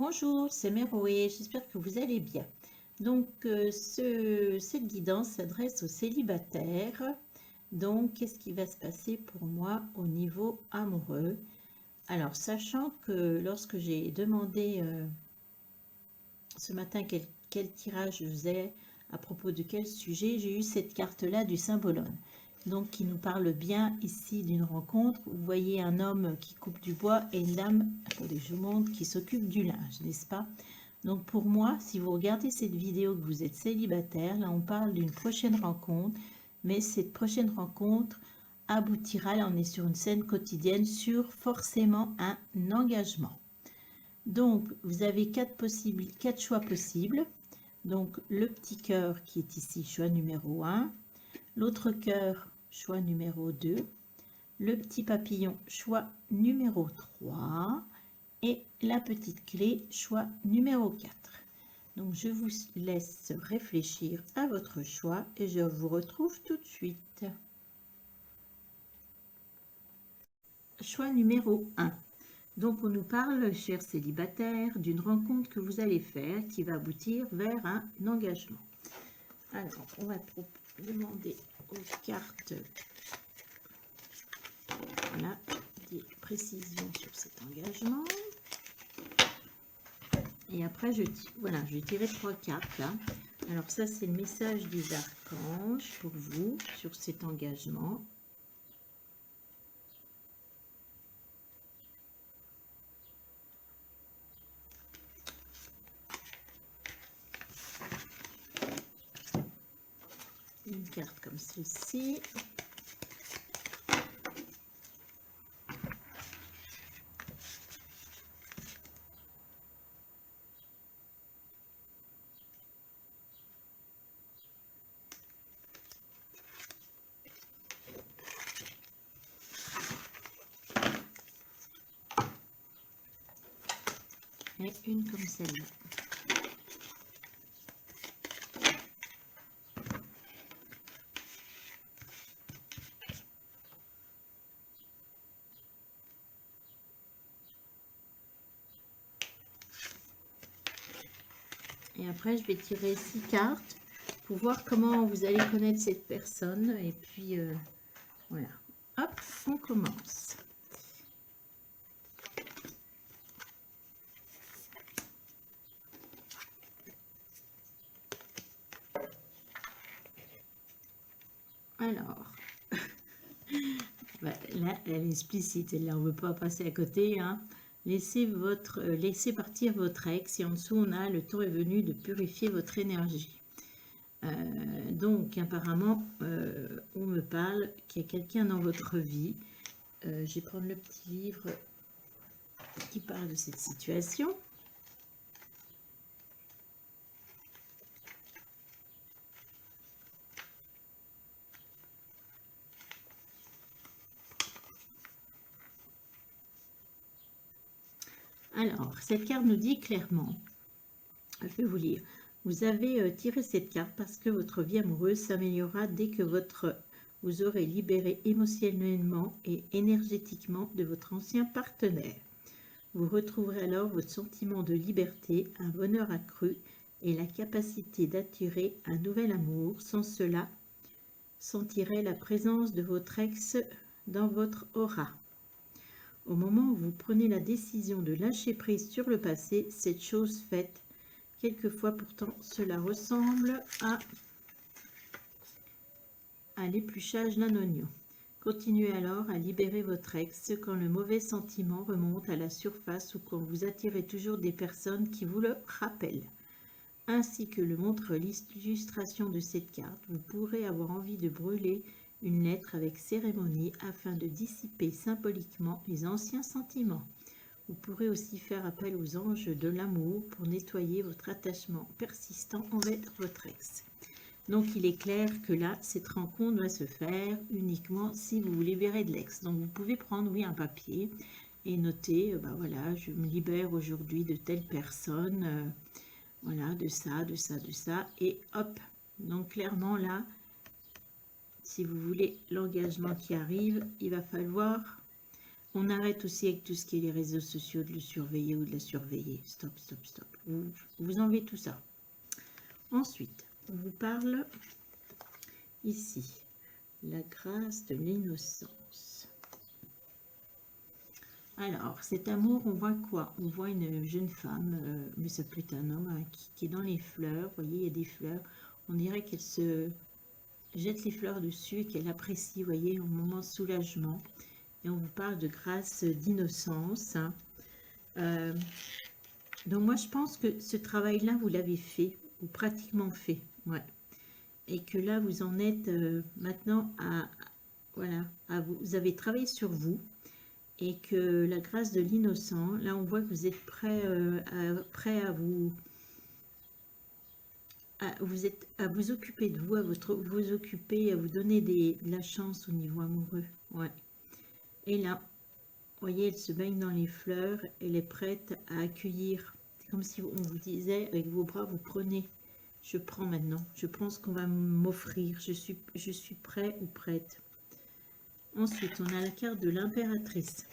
Bonjour, c'est Méroé, j'espère que vous allez bien. Donc, cette guidance s'adresse aux célibataires. Donc, qu'est-ce qui va se passer pour moi au niveau amoureux? Alors, sachant que lorsque j'ai demandé ce matin quel tirage je faisais, à propos de quel sujet, j'ai eu cette carte-là du symbolone. Donc, qui nous parle bien ici d'une rencontre. Vous voyez un homme qui coupe du bois et une dame, attendez, je vous montre, qui s'occupe du linge, n'est-ce pas? Donc pour moi, si vous regardez cette vidéo que vous êtes célibataire, là on parle d'une prochaine rencontre, mais cette prochaine rencontre aboutira, là on est sur une scène quotidienne, sur forcément un engagement. Donc vous avez quatre choix possibles. Donc le petit cœur qui est ici, choix numéro 1, l'autre cœur, choix numéro 2, le petit papillon, choix numéro 3, et la petite clé, choix numéro 4. Donc je vous laisse réfléchir à votre choix et je vous retrouve tout de suite. Choix numéro 1. Donc on nous parle, chers célibataires, d'une rencontre que vous allez faire qui va aboutir vers un engagement. Alors on va demander aux cartes, voilà, des précisions sur cet engagement. Et après, je vais tirer 3 cartes là. Alors ça, c'est le message des archanges pour vous sur cet engagement. Une carte comme celle-ci. Et une comme celle-là. Et après, je vais tirer 6 cartes pour voir comment vous allez connaître cette personne. Et puis, voilà. Hop, on commence. Alors, là, elle est explicite. Là, on ne veut pas passer à côté, hein. Laissez partir votre ex et en dessous on a le temps est venu de purifier votre énergie. Donc apparemment on me parle qu'il y a quelqu'un dans votre vie. Je vais prendre le petit livre qui parle de cette situation. Alors, cette carte nous dit clairement, je vais vous lire, vous avez tiré cette carte parce que votre vie amoureuse s'améliorera dès que vous aurez libéré émotionnellement et énergétiquement de votre ancien partenaire. Vous retrouverez alors votre sentiment de liberté, un bonheur accru et la capacité d'attirer un nouvel amour. Sans cela, sentirez la présence de votre ex dans votre aura. Au moment où vous prenez la décision de lâcher prise sur le passé, cette chose faite, quelquefois pourtant cela ressemble à l'épluchage d'un oignon. Continuez alors à libérer votre ex quand le mauvais sentiment remonte à la surface ou quand vous attirez toujours des personnes qui vous le rappellent. Ainsi que le montre l'illustration de cette carte, vous pourrez avoir envie de brûler une lettre avec cérémonie afin de dissiper symboliquement les anciens sentiments. Vous pourrez aussi faire appel aux anges de l'amour pour nettoyer votre attachement persistant envers votre ex. Donc, il est clair que là, cette rencontre doit se faire uniquement si vous vous libérez de l'ex. Donc, vous pouvez prendre, oui, un papier et noter, voilà, je me libère aujourd'hui de telle personne, voilà, de ça, de ça, de ça, et hop. Donc, clairement, là, si vous voulez l'engagement qui arrive, il va falloir On arrête aussi avec tout ce qui est les réseaux sociaux, de le surveiller ou de la surveiller. Stop, stop, stop. Vous enlevez tout ça. Ensuite, on vous parle ici, la grâce de l'innocence. Alors, cet amour, on voit quoi? On voit une jeune femme, mais ça peut être un homme, hein, qui est dans les fleurs. Vous voyez, il y a des fleurs. On dirait qu'elle se jette les fleurs dessus et qu'elle apprécie, vous voyez, un moment de soulagement. Et on vous parle de grâce d'innocence. Hein. Donc moi, je pense que ce travail-là, vous l'avez fait, ou pratiquement fait. Ouais. Et que là, vous en êtes maintenant à... Voilà, vous avez travaillé sur vous. Et que la grâce de l'innocent, là, on voit que vous êtes prêt à vous... vous êtes à vous occuper de vous, vous occuper, à vous donner de la chance au niveau amoureux. Ouais. Et là, vous voyez, elle se baigne dans les fleurs, elle est prête à accueillir. C'est comme si on vous disait, avec vos bras, vous prenez. Je prends maintenant, je prends ce qu'on va m'offrir, je suis prêt ou prête. Ensuite, on a la carte de l'impératrice.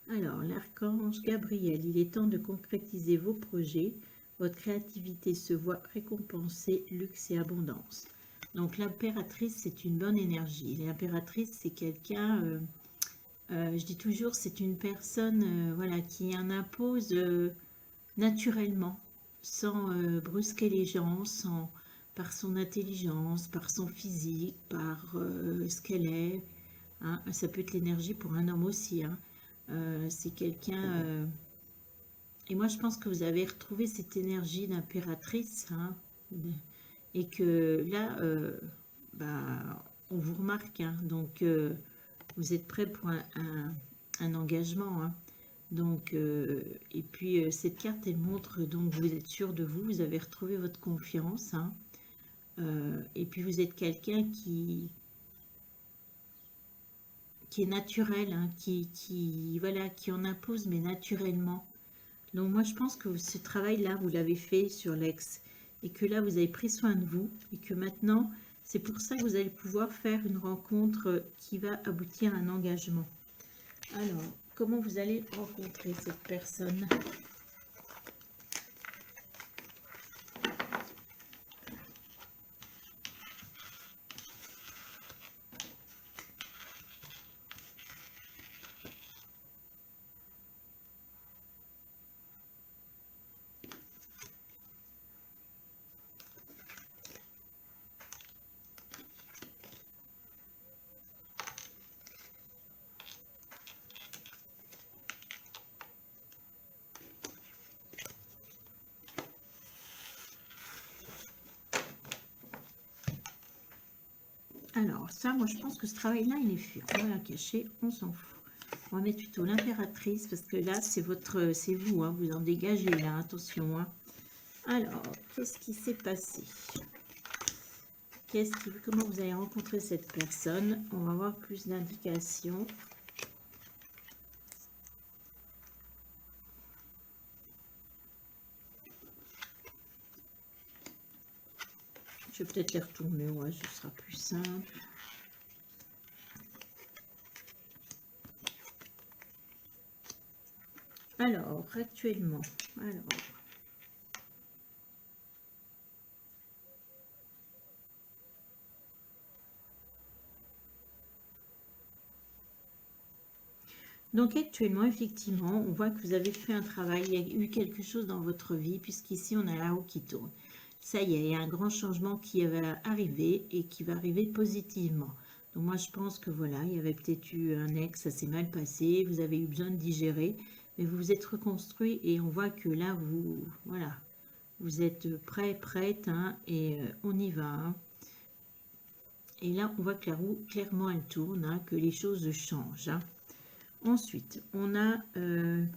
Alors, l'archange Gabriel, il est temps de concrétiser vos projets. Votre créativité se voit récompensée, luxe et abondance. Donc, l'impératrice, c'est une bonne énergie. L'impératrice, c'est quelqu'un... je dis toujours, c'est une personne voilà, qui en impose naturellement, sans brusquer les gens, par son intelligence, par son physique, par ce qu'elle est. Hein. Ça peut être l'énergie pour un homme aussi. Hein. C'est quelqu'un... et moi, je pense que vous avez retrouvé cette énergie d'impératrice. Hein, et que là, bah, on vous remarque. Hein, donc... vous êtes prêt pour un engagement. Hein. Donc, et puis, cette carte, elle montre, donc, vous êtes sûr de vous, vous avez retrouvé votre confiance. Hein. Et puis, vous êtes quelqu'un qui est naturel, hein, voilà, qui en impose, mais naturellement. Donc, moi, je pense que ce travail-là, vous l'avez fait sur l'ex. Et que là, vous avez pris soin de vous. Et que maintenant, c'est pour ça que vous allez pouvoir faire une rencontre qui va aboutir à un engagement. Alors, comment vous allez rencontrer cette personne? Alors, ça, moi, je pense que ce travail-là, il est fait. On va la cacher, on s'en fout. On va mettre plutôt l'impératrice, parce que là, c'est vous, hein, vous en dégagez, là, attention. Hein. Alors, qu'est-ce qui s'est passé? Comment vous allez rencontrer cette personne? On va avoir plus d'indications. Je vais peut-être les retourner, ouais, ce sera plus simple. Alors, actuellement, donc actuellement, effectivement, on voit que vous avez fait un travail, il y a eu quelque chose dans votre vie, puisqu'ici on a la roue qui tourne. Ça y est, il y a un grand changement qui va arriver et qui va arriver positivement. Donc moi je pense que voilà, il y avait peut-être eu un ex, ça s'est mal passé, vous avez eu besoin de digérer, mais vous vous êtes reconstruit et on voit que là, voilà, vous êtes prête, hein, et on y va. Hein. Et là, on voit que la roue, clairement, elle tourne, hein, que les choses changent. Hein. Ensuite, on a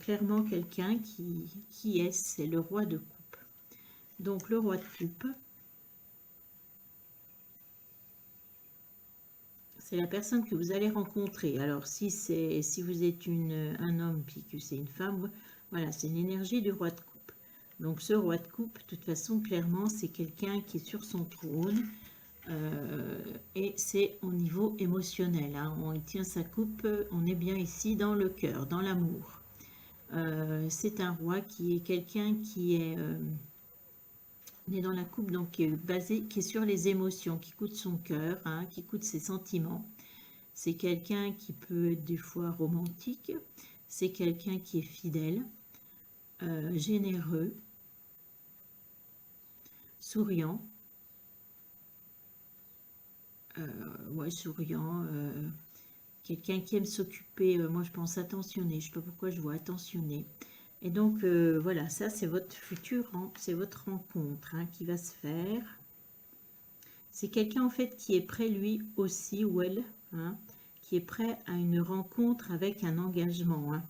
clairement quelqu'un qui est, c'est le roi de coupe. Donc, le roi de coupe, c'est la personne que vous allez rencontrer. Alors, si vous êtes un homme puis que c'est une femme, voilà, c'est l'énergie du roi de coupe. Donc, ce roi de coupe, de toute façon, clairement, c'est quelqu'un qui est sur son trône, Et c'est au niveau émotionnel, hein. Il tient sa coupe, on est bien ici dans le cœur, dans l'amour. C'est un roi qui est quelqu'un qui est... on est dans la coupe, donc qui est basé, qui est sur les émotions, qui coûte son cœur, hein, qui coûte ses sentiments. C'est quelqu'un qui peut être des fois romantique, c'est quelqu'un qui est fidèle, généreux, souriant, ouais, souriant, quelqu'un qui aime s'occuper, moi je pense attentionné, je ne sais pas pourquoi je vois attentionné. Et donc voilà, ça c'est votre futur, hein, c'est votre rencontre, hein, qui va se faire. C'est quelqu'un en fait qui est prêt lui aussi, ou elle, hein, qui est prêt à une rencontre avec un engagement, hein.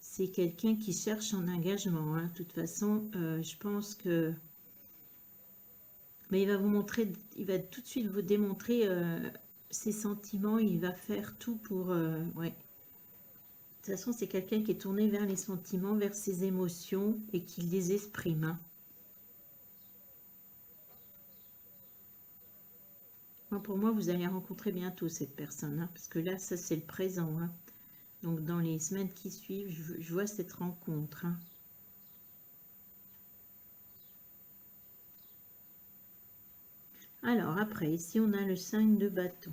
C'est quelqu'un qui cherche un engagement, hein. De toute façon, je pense que... Mais il va vous montrer, il va tout de suite vous démontrer ses sentiments, il va faire tout pour... ouais. De toute façon, c'est quelqu'un qui est tourné vers les sentiments, vers ses émotions et qui les exprime, hein. Pour moi, vous allez rencontrer bientôt cette personne, hein, parce que là, ça c'est le présent, hein. Donc dans les semaines qui suivent, je vois cette rencontre, hein. Alors après, ici on a le 5 de bâton.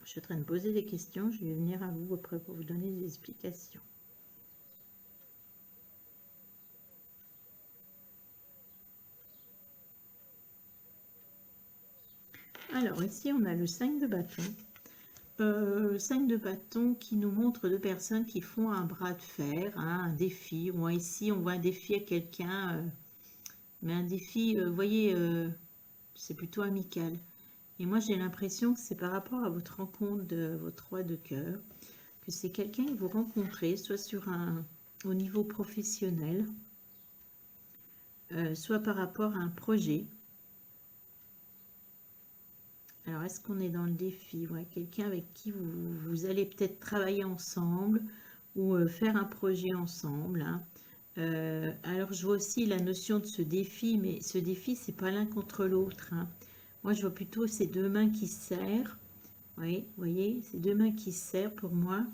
Je suis en train de poser des questions, je vais venir à vous après pour vous donner des explications. Alors ici on a le 5 de bâton. 5 de bâton qui nous montre deux personnes qui font un bras de fer, hein, un défi. Ou ici on voit un défi à quelqu'un, mais un défi, vous voyez, c'est plutôt amical. Et moi j'ai l'impression que c'est par rapport à votre rencontre de votre roi de cœur, que c'est quelqu'un que vous rencontrez, soit au niveau professionnel, soit par rapport à un projet. Alors, est-ce qu'on est dans le défi? Ouais, quelqu'un avec qui vous allez peut-être travailler ensemble ou faire un projet ensemble, hein. Alors, je vois aussi la notion de ce défi, mais ce défi, c'est pas l'un contre l'autre, hein. Moi, je vois plutôt ces deux mains qui se serrent. Oui, vous voyez, ces deux mains qui se serrent pour moi.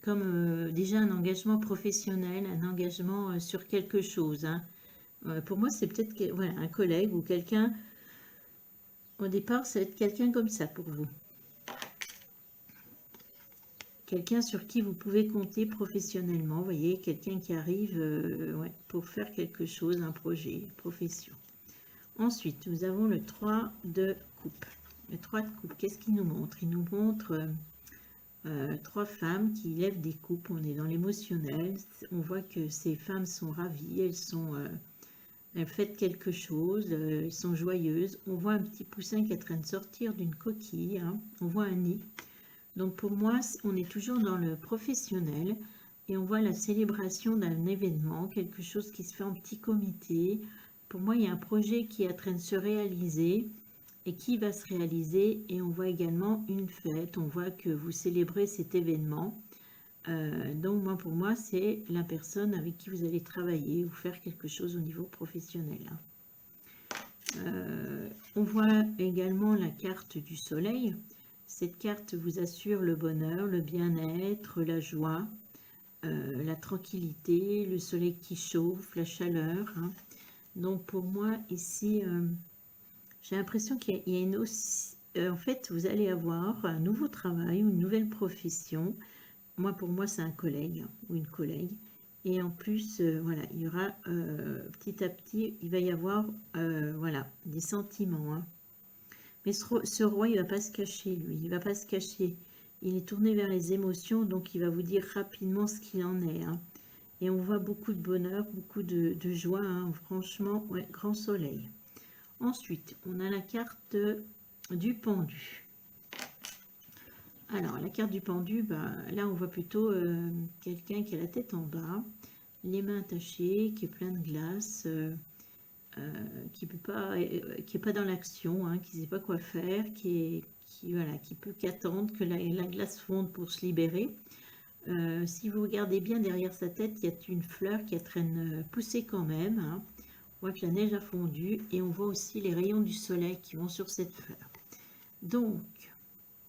Comme déjà un engagement professionnel, un engagement sur quelque chose, hein. Pour moi, c'est peut-être voilà, un collègue ou quelqu'un. Au départ, ça va être quelqu'un comme ça pour vous. Quelqu'un sur qui vous pouvez compter professionnellement. Vous voyez, quelqu'un qui arrive ouais, pour faire quelque chose, un projet, une profession. Ensuite, nous avons le 3 de coupe. Le 3 de coupe, qu'est-ce qu'il nous montre? Il nous montre trois femmes qui lèvent des coupes. On est dans l'émotionnel. On voit que ces femmes sont ravies. Elles fêtent quelque chose. Elles sont joyeuses. On voit un petit poussin qui est en train de sortir d'une coquille, hein. On voit un nid. Donc pour moi, on est toujours dans le professionnel et on voit la célébration d'un événement, quelque chose qui se fait en petit comité. Pour moi, il y a un projet qui est en train de se réaliser et qui va se réaliser, et on voit également une fête, on voit que vous célébrez cet événement. Donc moi, pour moi, c'est la personne avec qui vous allez travailler ou faire quelque chose au niveau professionnel. On voit également la carte du soleil. Cette carte vous assure le bonheur, le bien-être, la joie, la tranquillité, le soleil qui chauffe, la chaleur, hein. Donc pour moi ici, j'ai l'impression qu'il y a une aussi... en fait, vous allez avoir un nouveau travail, une nouvelle profession. Moi, pour moi, c'est un collègue ou une collègue. Et en plus, voilà, il y aura petit à petit, il va y avoir voilà, des sentiments, hein. Mais ce roi, il ne va pas se cacher, lui. Il ne va pas se cacher. Il est tourné vers les émotions, donc il va vous dire rapidement ce qu'il en est, hein. Et on voit beaucoup de bonheur, beaucoup de joie, hein. Franchement, ouais, grand soleil. Ensuite, on a la carte du pendu. Alors, la carte du pendu, bah, là, on voit plutôt quelqu'un qui a la tête en bas, les mains attachées, qui est plein de glace, qui est pas dans l'action, hein, qui ne sait pas quoi faire, voilà, qui peut qu'attendre que la glace fonde pour se libérer. Si vous regardez bien derrière sa tête, il y a une fleur qui est en train de pousser quand même, hein. On voit que la neige a fondu et on voit aussi les rayons du soleil qui vont sur cette fleur. Donc,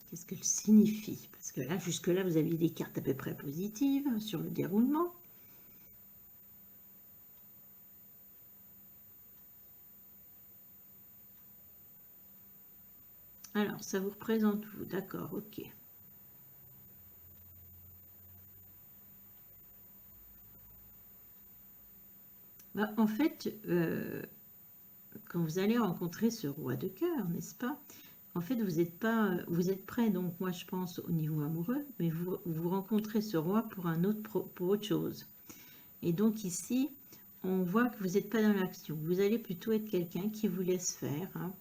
qu'est-ce qu'elle signifie? Parce que là, jusque-là, vous aviez des cartes à peu près positives sur le déroulement. Alors, ça vous représente vous, d'accord, ok. Bah, en fait, quand vous allez rencontrer ce roi de cœur, n'est-ce pas? En fait, vous êtes prêt, donc moi je pense au niveau amoureux, mais vous rencontrez ce roi pour pour autre chose. Et donc ici, on voit que vous n'êtes pas dans l'action. Vous allez plutôt être quelqu'un qui vous laisse faire, hein.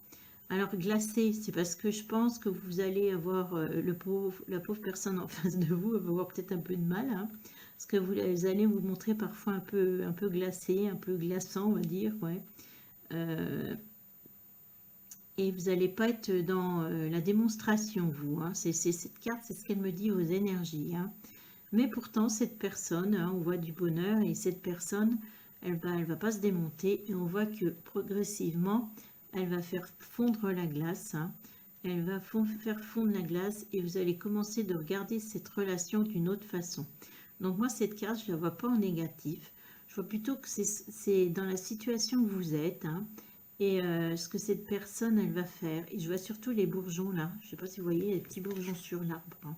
Alors glacé, c'est parce que je pense que vous allez avoir la pauvre personne en face de vous, va avoir peut-être un peu de mal, hein, parce que vous allez vous montrer parfois un peu glacé, un peu glaçant, on va dire, ouais. Euh, et vous n'allez pas être dans la démonstration, vous, hein. Cette carte, c'est ce qu'elle me dit, vos énergies, hein. Mais pourtant, cette personne, hein, on voit du bonheur, et cette personne, elle va pas se démonter, et on voit que progressivement, elle va faire fondre la glace, hein. Elle va faire fondre la glace, et vous allez commencer de regarder cette relation d'une autre façon. Donc moi, cette carte, je ne la vois pas en négatif. Je vois plutôt que c'est dans la situation où vous êtes, hein, et ce que cette personne, elle va faire. Et je vois surtout les bourgeons là. Je ne sais pas si vous voyez les petits bourgeons sur l'arbre, hein.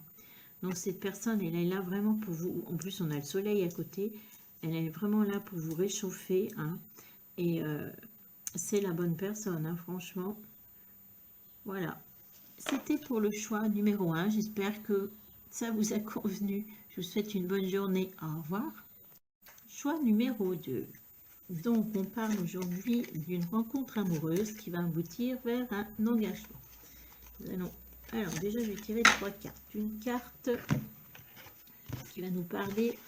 Donc cette personne, elle est là vraiment pour vous. En plus, on a le soleil à côté. Elle est vraiment là pour vous réchauffer, hein. Et c'est la bonne personne, hein, franchement. Voilà. C'était pour le choix numéro 1. J'espère que ça vous a convenu. Je vous souhaite une bonne journée. Au revoir. Choix numéro 2. Donc, on parle aujourd'hui d'une rencontre amoureuse qui va aboutir vers un engagement. Alors, déjà, je vais tirer 3 cartes. Une carte qui va nous parler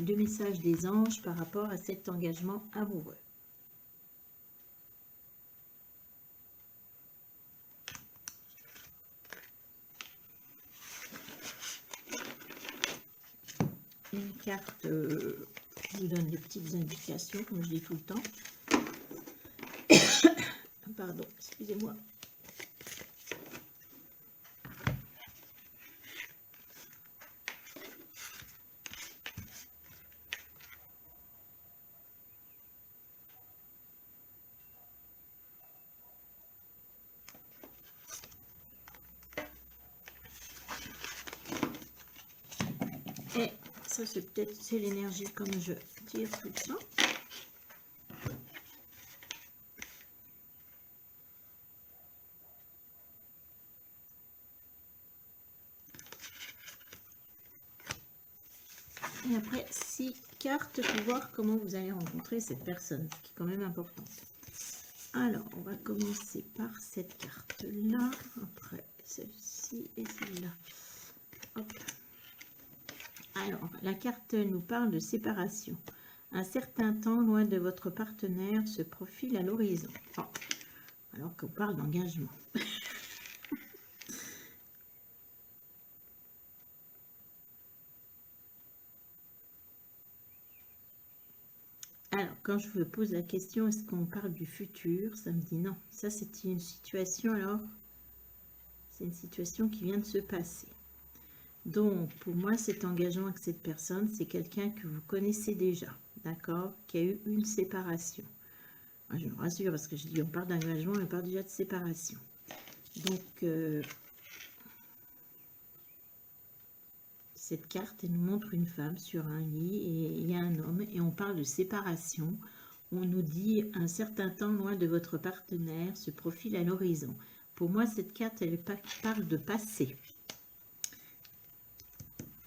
du message des anges par rapport à cet engagement amoureux. Une carte qui vous donne des petites indications, comme je dis tout le temps. Pardon, excusez-moi. Et ça, c'est l'énergie comme je tire tout ça. Et après, 6 cartes pour voir comment vous allez rencontrer cette personne, ce qui est quand même important. Alors, on va commencer par cette carte-là, après celle-ci et celle-là. Hop. Alors, la carte nous parle de séparation. Un certain temps loin de votre partenaire se profile à l'horizon. Oh, alors qu'on parle d'engagement. Alors, quand je me pose la question, est-ce qu'on parle du futur? Ça me dit non. Ça, c'est une situation, alors, c'est une situation qui vient de se passer. Donc, pour moi, cet engagement avec cette personne, c'est quelqu'un que vous connaissez déjà, d'accord? Qui a eu une séparation. Je me rassure parce que je dis on parle d'engagement, on parle déjà de séparation. Donc, cette carte, elle nous montre une femme sur un lit et il y a un homme et on parle de séparation. On nous dit un certain temps loin de votre partenaire se profile à l'horizon. Pour moi, cette carte, elle parle de passé.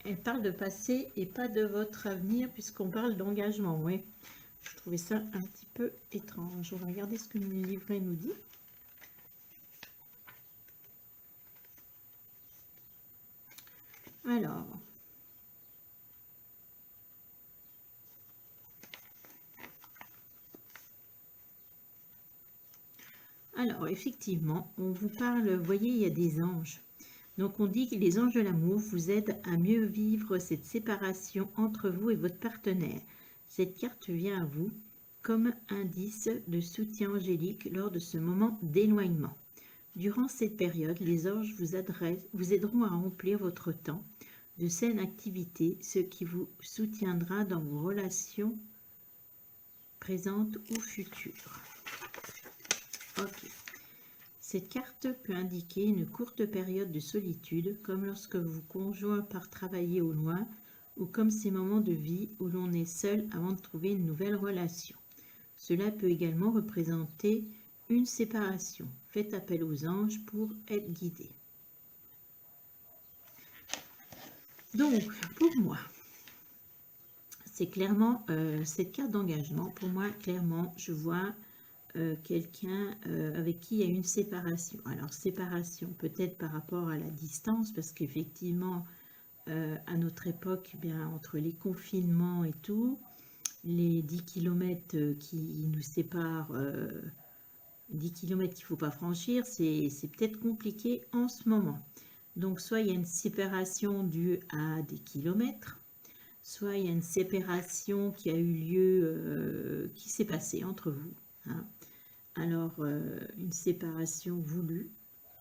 Elle parle de passé et pas de votre avenir puisqu'on parle d'engagement, oui. Je trouvais ça un petit peu étrange. On va regarder ce que le livret nous dit. Alors, effectivement, on vous parle, vous voyez, il y a des anges. Donc on dit que les anges de l'amour vous aident à mieux vivre cette séparation entre vous et votre partenaire. Cette carte vient à vous comme indice de soutien angélique lors de ce moment d'éloignement. Durant cette période, les anges vous aideront à remplir votre temps de saines activités, ce qui vous soutiendra dans vos relations présentes ou futures. Ok. Cette carte peut indiquer une courte période de solitude, comme lorsque vos conjoints part travailler au loin, ou comme ces moments de vie où l'on est seul avant de trouver une nouvelle relation. Cela peut également représenter une séparation. Faites appel aux anges pour être guidé. Donc, pour moi, c'est clairement cette carte d'engagement. Pour moi, clairement, je vois quelqu'un avec qui il y a une séparation. Alors, séparation peut-être par rapport à la distance, parce qu'effectivement, à notre époque, eh bien, entre les confinements et tout, les 10 km qui nous séparent, 10 km qu'il ne faut pas franchir, c'est peut-être compliqué en ce moment. Donc, soit il y a une séparation due à des kilomètres, soit il y a une séparation qui a eu lieu, qui s'est passée entre vous. Hein. Alors, une séparation voulue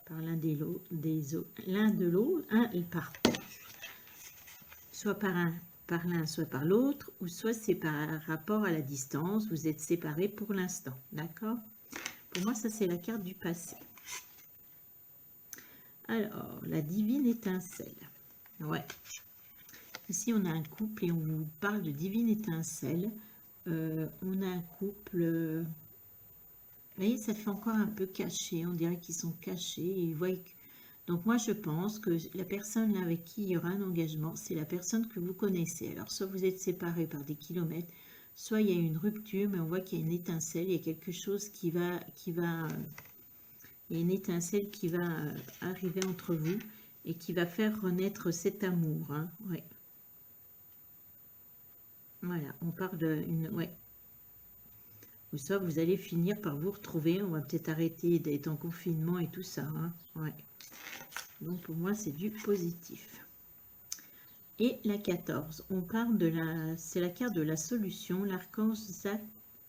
par l'un de l'autre, soit par l'un, soit par l'autre, ou soit c'est par rapport à la distance, vous êtes séparés pour l'instant, d'accord? Pour moi, ça c'est la carte du passé. Alors, la divine étincelle. Ouais. Ici, on a un couple et on vous parle de divine étincelle. On a un couple... Vous voyez, ça fait encore un peu caché. On dirait qu'ils sont cachés. Et ils voient que... Donc, moi, je pense que la personne avec qui il y aura un engagement, c'est la personne que vous connaissez. Alors, soit vous êtes séparés par des kilomètres, soit il y a une rupture, mais on voit qu'il y a une étincelle. Il y a quelque chose qui va il y a une étincelle qui va arriver entre vous et qui va faire renaître cet amour. Hein. Ouais. Voilà, on parle d'une... Ouais. Ou soit vous allez finir par vous retrouver, on va peut-être arrêter d'être en confinement et tout ça. Hein. Ouais. Donc pour moi, c'est du positif. Et la 14, on parle de la... C'est la carte de la solution, l'archange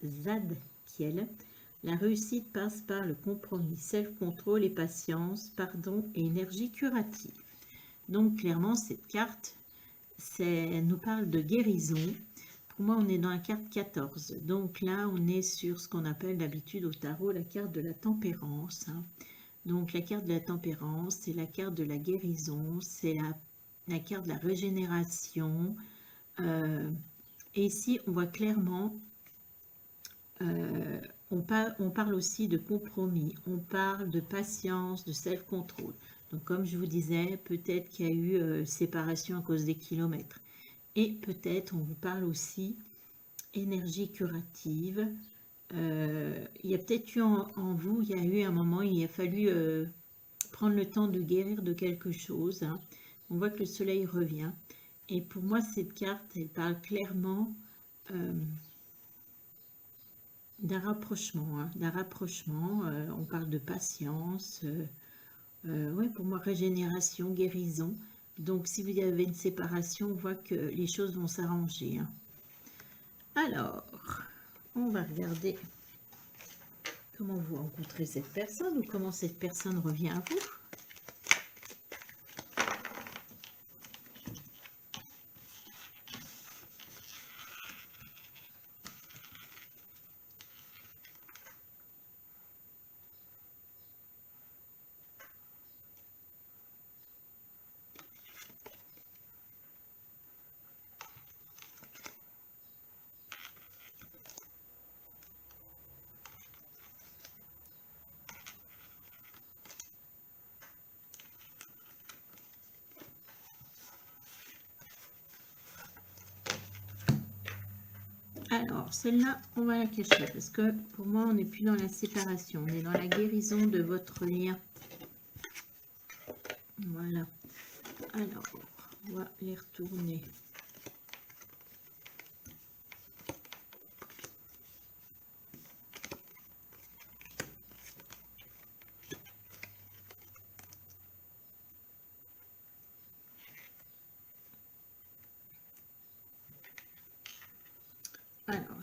Zadkiel. La réussite passe par le compromis, self-control et patience, pardon et énergie curative. Donc clairement, cette carte, nous parle de guérison. Pour moi, on est dans la carte 14. Donc là, on est sur ce qu'on appelle d'habitude au tarot la carte de la tempérance. Hein. Donc la carte de la tempérance, c'est la carte de la guérison, c'est la carte de la régénération. Et ici, on voit clairement, on parle aussi de compromis, on parle de patience, de self-control. Donc comme je vous disais, peut-être qu'il y a eu séparation à cause des kilomètres. Et peut-être, on vous parle aussi énergie curative. Il y a peut-être eu en vous, il y a eu un moment, il a fallu prendre le temps de guérir de quelque chose. Hein. On voit que le soleil revient. Et pour moi, cette carte, elle parle clairement d'un rapprochement. Hein, d'un rapprochement. On parle de patience. Ouais, pour moi, régénération, guérison. Donc, si vous avez une séparation, on voit que les choses vont s'arranger. Hein. Alors, on va regarder comment vous rencontrez cette personne ou comment cette personne revient à vous. Alors, celle-là, on va la cacher parce que pour moi, on n'est plus dans la séparation. On est dans la guérison de votre lien. Voilà. Alors, on va les retourner.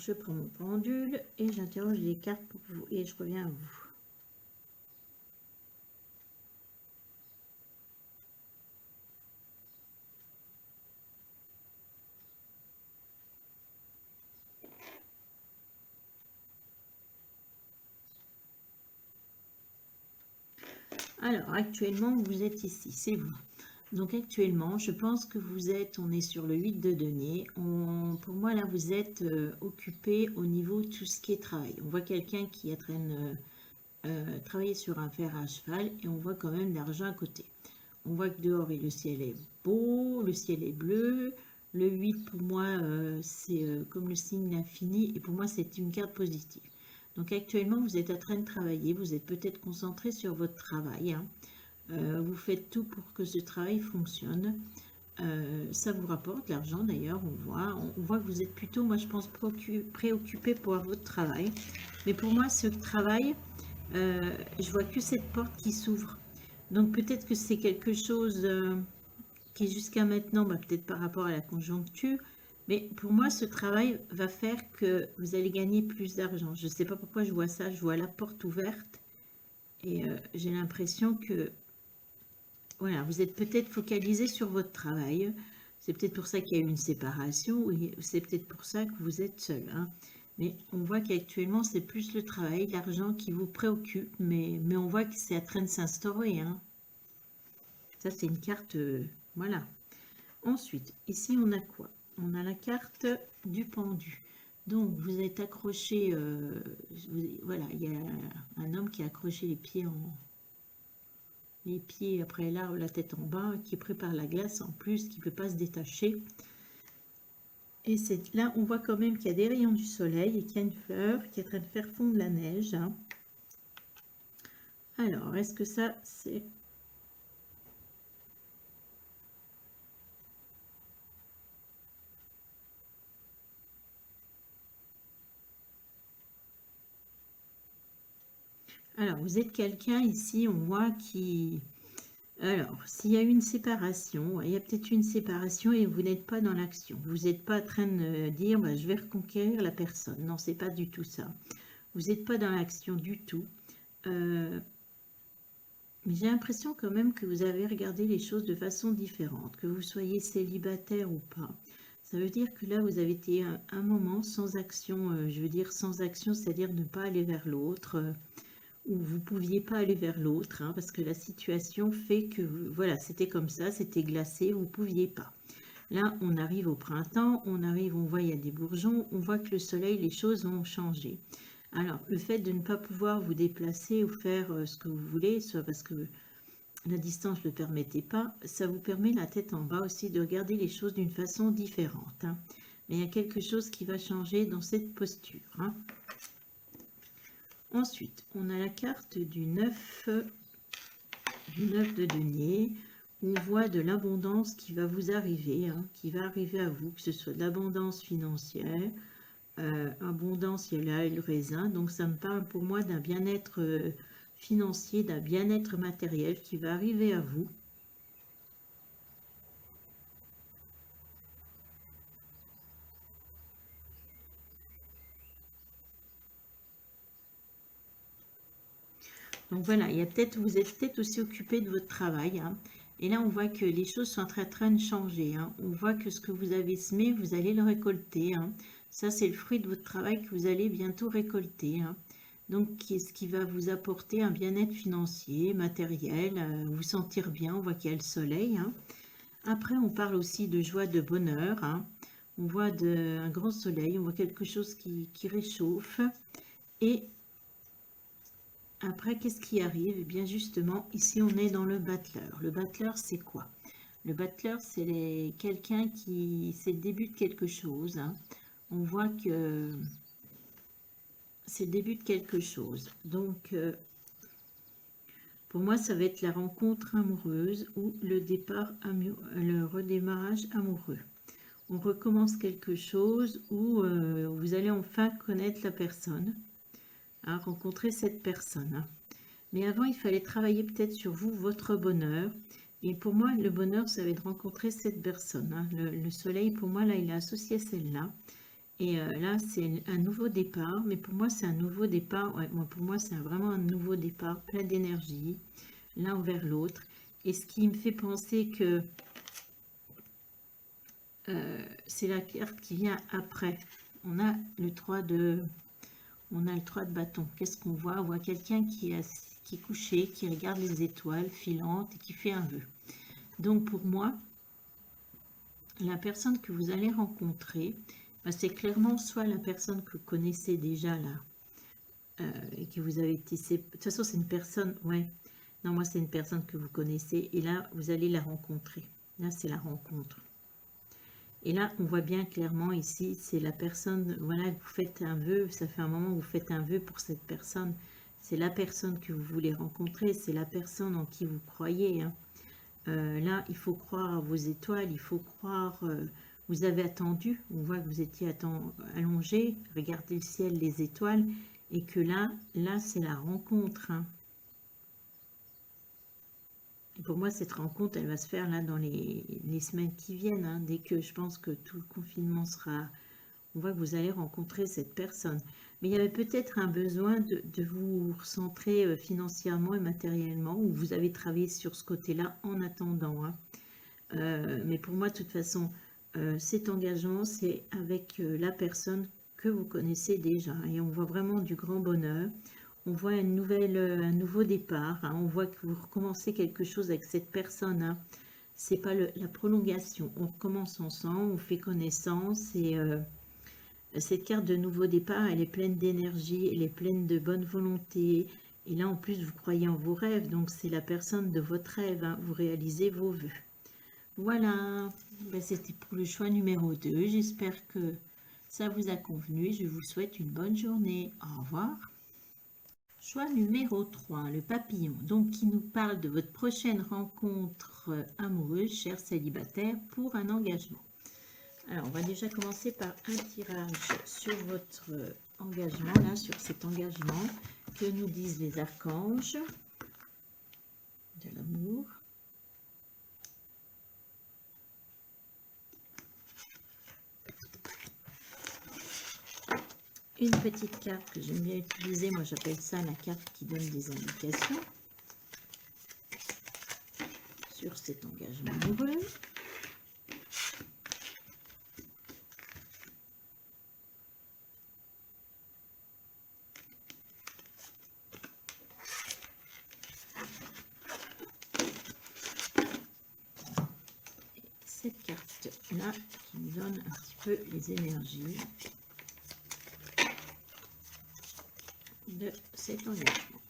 je prends mon pendule et j'interroge les cartes pour vous et je reviens à vous. Alors, actuellement, vous êtes ici, c'est vous. Donc, actuellement, je pense que vous êtes, on est sur le 8 de denier. Pour moi, là, vous êtes occupé au niveau de tout ce qui est travail. On voit quelqu'un qui est en train de travailler sur un fer à cheval et on voit quand même de l'argent à côté. On voit que dehors, et le ciel est beau, le ciel est bleu. Le 8, pour moi, c'est comme le signe de l'infini et pour moi, c'est une carte positive. Donc actuellement, vous êtes en train de travailler, vous êtes peut-être concentré sur votre travail. Hein. Vous faites tout pour que ce travail fonctionne. Ça vous rapporte de l'argent d'ailleurs, on voit que vous êtes plutôt, moi je pense, préoccupé pour votre travail. Mais pour moi, ce travail, je vois que cette porte qui s'ouvre. Donc peut-être que c'est quelque chose qui jusqu'à maintenant, peut-être par rapport à la conjoncture, mais pour moi, ce travail va faire que vous allez gagner plus d'argent. Je ne sais pas pourquoi je vois ça, je vois la porte ouverte et j'ai l'impression que, voilà, vous êtes peut-être focalisé sur votre travail. C'est peut-être pour ça qu'il y a eu une séparation, ou c'est peut-être pour ça que vous êtes seul. Hein. Mais on voit qu'actuellement, c'est plus le travail, l'argent qui vous préoccupe, mais on voit que c'est en train de s'instaurer. Hein. Ça, c'est une carte, voilà. Ensuite, ici, on a quoi? On a la carte du pendu. Donc, vous êtes accroché, voilà, il y a un homme qui a accroché les pieds après l'arbre, la tête en bas, qui prépare la glace en plus, qui ne peut pas se détacher. Et là, on voit quand même qu'il y a des rayons du soleil et qu'il y a une fleur qui est en train de faire fondre la neige. Hein. Alors, est-ce que ça, c'est... Alors, vous êtes quelqu'un ici, on voit qui... Alors, s'il y a une séparation, il y a peut-être une séparation et vous n'êtes pas dans l'action. Vous n'êtes pas en train de dire, je vais reconquérir la personne. Non, c'est pas du tout ça. Vous n'êtes pas dans l'action du tout. Mais j'ai l'impression quand même que vous avez regardé les choses de façon différente, que vous soyez célibataire ou pas. Ça veut dire que là, vous avez été un moment sans action, je veux dire sans action, c'est-à-dire ne pas aller vers l'autre, où vous ne pouviez pas aller vers l'autre, hein, parce que la situation fait que, voilà, c'était comme ça, c'était glacé, vous ne pouviez pas. Là, on arrive au printemps, on voit, il y a des bourgeons, on voit que le soleil, les choses ont changé. Alors, le fait de ne pas pouvoir vous déplacer ou faire ce que vous voulez, soit parce que la distance ne le permettait pas, ça vous permet la tête en bas aussi de regarder les choses d'une façon différente. Hein. Mais il y a quelque chose qui va changer dans cette posture. Hein. Ensuite, on a la carte du 9 de denier. On voit de l'abondance qui va vous arriver, hein, qui va arriver à vous, que ce soit de l'abondance financière, abondance, il y a là le raisin. Donc, ça me parle pour moi d'un bien-être financier, d'un bien-être matériel qui va arriver à vous. Donc voilà, vous êtes peut-être aussi occupé de votre travail. Hein, et là, on voit que les choses sont en train de changer. Hein, on voit que ce que vous avez semé, vous allez le récolter. Hein, ça, c'est le fruit de votre travail que vous allez bientôt récolter. Hein. Donc, ce qui va vous apporter un bien-être financier, matériel, vous sentir bien. On voit qu'il y a le soleil. Hein. Après, on parle aussi de joie, de bonheur. Hein. On voit un grand soleil, on voit quelque chose qui réchauffe. Et après, qu'est-ce qui arrive? Eh bien, justement, ici, on est dans le battleur. Le battleur, c'est quoi? Le battleur, c'est quelqu'un qui... C'est le début de quelque chose. Hein. On voit que c'est le début de quelque chose. Donc, pour moi, ça va être la rencontre amoureuse ou le redémarrage amoureux. On recommence quelque chose où vous allez enfin connaître la personne, hein, rencontrer cette personne. Hein. Mais avant, il fallait travailler peut-être sur vous, votre bonheur. Et pour moi, le bonheur, ça va être de rencontrer cette personne. Hein. Le soleil, pour moi, là, il est associé à celle-là. Et là, c'est un nouveau départ. Mais pour moi, c'est un nouveau départ. Ouais, moi, pour moi, c'est vraiment un nouveau départ, plein d'énergie, l'un envers l'autre. Et ce qui me fait penser que c'est la carte qui vient après. On a le 3 de, bâton. Qu'est-ce qu'on voit? On voit quelqu'un qui est couché, qui regarde les étoiles filantes et qui fait un vœu. Donc pour moi, la personne que vous allez rencontrer, bah, c'est clairement soit la personne que vous connaissez déjà là, et que vous avez tissé. De toute façon, c'est une personne, ouais. Non, moi, c'est une personne que vous connaissez et là, vous allez la rencontrer. Là, c'est la rencontre. Et là, on voit bien clairement ici, c'est la personne, voilà, vous faites un vœu, ça fait un moment que vous faites un vœu pour cette personne. C'est la personne que vous voulez rencontrer, c'est la personne en qui vous croyez, hein. Là, il faut croire à vos étoiles, il faut croire, vous avez attendu, on voit que vous étiez allongé, regardez le ciel, les étoiles, et que là c'est la rencontre, hein. Et pour moi, cette rencontre, elle va se faire là dans les semaines qui viennent, hein, dès que je pense que tout le confinement sera... On voit que vous allez rencontrer cette personne. Mais il y avait peut-être un besoin de vous recentrer financièrement et matériellement, ou vous avez travaillé sur ce côté-là en attendant, hein. Mais pour moi, de toute façon, cet engagement, c'est avec la personne que vous connaissez déjà. Et on voit vraiment du grand bonheur. On voit un nouveau départ, hein. On voit que vous recommencez quelque chose avec cette personne, hein. C'est pas la prolongation. On recommence ensemble, on fait connaissance. Et cette carte de nouveau départ, elle est pleine d'énergie, elle est pleine de bonne volonté. Et là, en plus, vous croyez en vos rêves. Donc, c'est la personne de votre rêve, hein. Vous réalisez vos vœux. Voilà, ben, c'était pour le choix numéro 2. J'espère que ça vous a convenu et je vous souhaite une bonne journée. Au revoir. Choix numéro 3, le papillon, donc qui nous parle de votre prochaine rencontre amoureuse, chers célibataires, pour un engagement. Alors, on va déjà commencer par un tirage sur votre engagement, là, sur cet engagement. Que nous disent les archanges de l'amour? Une petite carte que j'aime bien utiliser, moi j'appelle ça la carte qui donne des indications sur cet engagement amoureux. Cette carte-là qui nous donne un petit peu les énergies de cet engagement.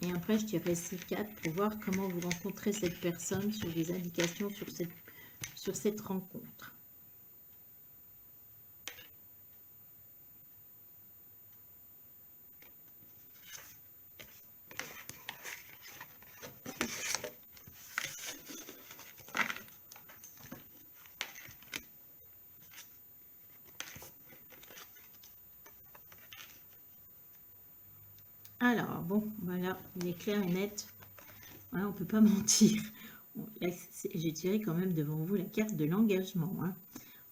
Et après, je tirerai ces cartes pour voir comment vous rencontrez cette personne, sur les indications sur cette rencontre. Alors, bon, voilà, il est clair et net. Voilà, on ne peut pas mentir. J'ai tiré quand même devant vous la carte de l'engagement, hein.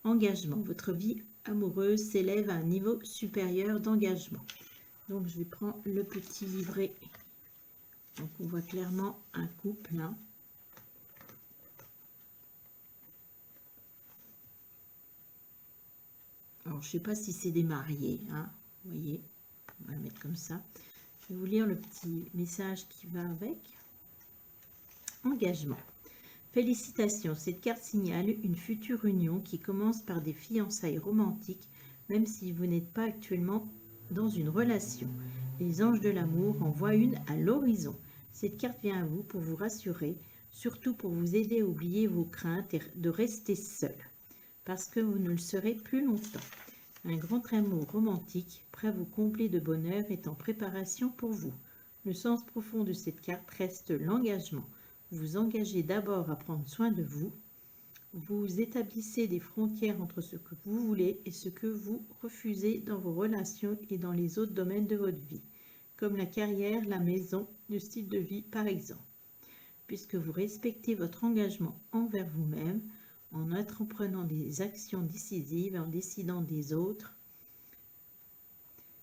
Engagement, votre vie amoureuse s'élève à un niveau supérieur d'engagement. Donc, je vais prendre le petit livret. Donc, on voit clairement un couple, hein. Alors, je ne sais pas si c'est des mariés, hein. Vous voyez, on va le mettre comme ça. Je vais vous lire le petit message qui va avec. Engagement. Félicitations, cette carte signale une future union qui commence par des fiançailles romantiques, même si vous n'êtes pas actuellement dans une relation. Les anges de l'amour en voient une à l'horizon. Cette carte vient à vous pour vous rassurer, surtout pour vous aider à oublier vos craintes et de rester seul, parce que vous ne le serez plus longtemps. Un grand amour romantique, prêt à vous combler de bonheur, est en préparation pour vous. Le sens profond de cette carte reste l'engagement. Vous vous engagez d'abord à prendre soin de vous. Vous établissez des frontières entre ce que vous voulez et ce que vous refusez dans vos relations et dans les autres domaines de votre vie, comme la carrière, la maison, le style de vie par exemple. Puisque vous respectez votre engagement envers vous-même, en entreprenant des actions décisives, en décidant des autres.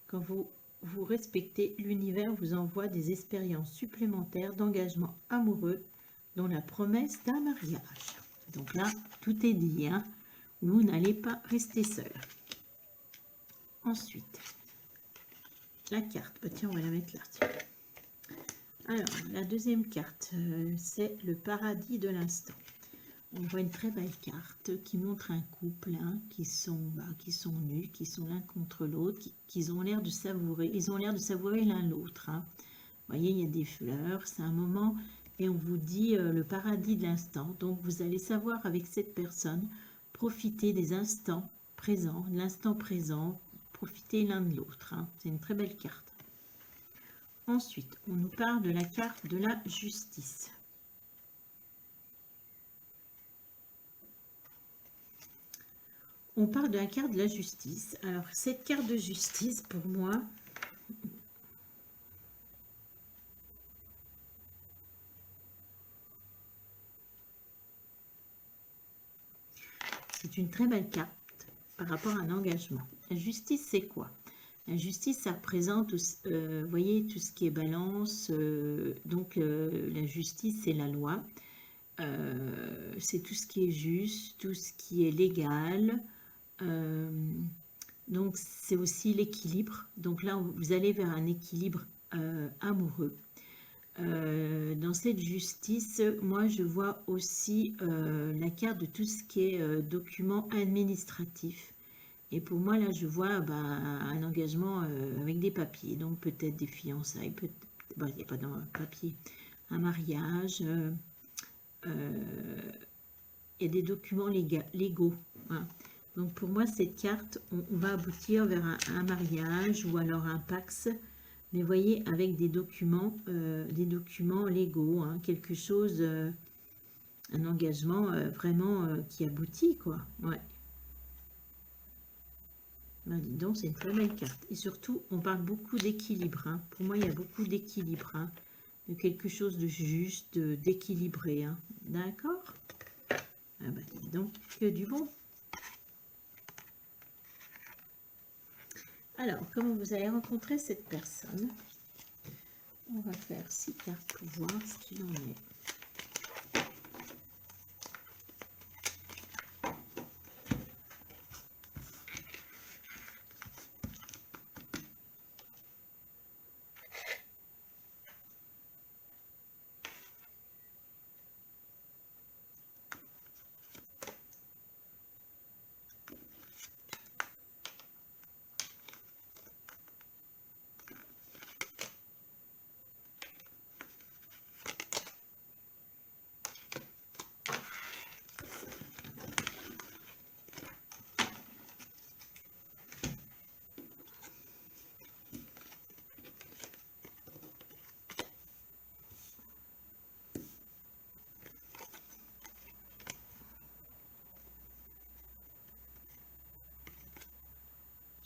Quand vous respectez, l'univers vous envoie des expériences supplémentaires d'engagement amoureux, dont la promesse d'un mariage. Donc là, tout est dit, hein. Vous n'allez pas rester seul. Ensuite, la carte. Tiens, on va la mettre là. Tiens. Alors, la deuxième carte, c'est le paradis de l'instant. On voit une très belle carte qui montre un couple qui sont nus, qui sont l'un contre l'autre, qui ont l'air de savourer. Ils ont l'air de savourer l'un l'autre. Vous voyez, il y a des fleurs, c'est un moment, et on vous dit le paradis de l'instant. Donc, vous allez savoir avec cette personne, profiter des instants présents, l'instant présent, profiter l'un de l'autre. C'est une très belle carte. Ensuite, on nous parle de la carte de la justice. On parle de la carte de la justice. Alors, cette carte de justice, pour moi, c'est une très belle carte par rapport à un engagement. La justice, c'est quoi? La justice, ça représente, vous voyez, tout ce qui est balance. Donc, la justice, c'est la loi. C'est tout ce qui est juste, tout ce qui est légal. Donc, c'est aussi l'équilibre. Donc là, vous allez vers un équilibre amoureux. Dans cette justice, moi, je vois aussi la carte de tout ce qui est document administratif. Et pour moi, là, je vois un engagement avec des papiers, donc peut-être des fiançailles, il n'y a pas de papier, un mariage, il y a des documents légaux. Hein. Donc pour moi, cette carte, on va aboutir vers un mariage ou alors un pax, mais vous voyez, avec des documents légaux, hein, quelque chose, un engagement vraiment qui aboutit, quoi. Ouais. Ben, dis donc, c'est une très belle carte. Et surtout, on parle beaucoup d'équilibre. Hein. Pour moi, il y a beaucoup d'équilibre. Hein. De quelque chose de juste, d'équilibré. Hein. D'accord? Ah ben, dis donc, que du bon. Alors, comment vous allez rencontrer cette personne? On va faire 6 cartes pour voir ce qu'il en est.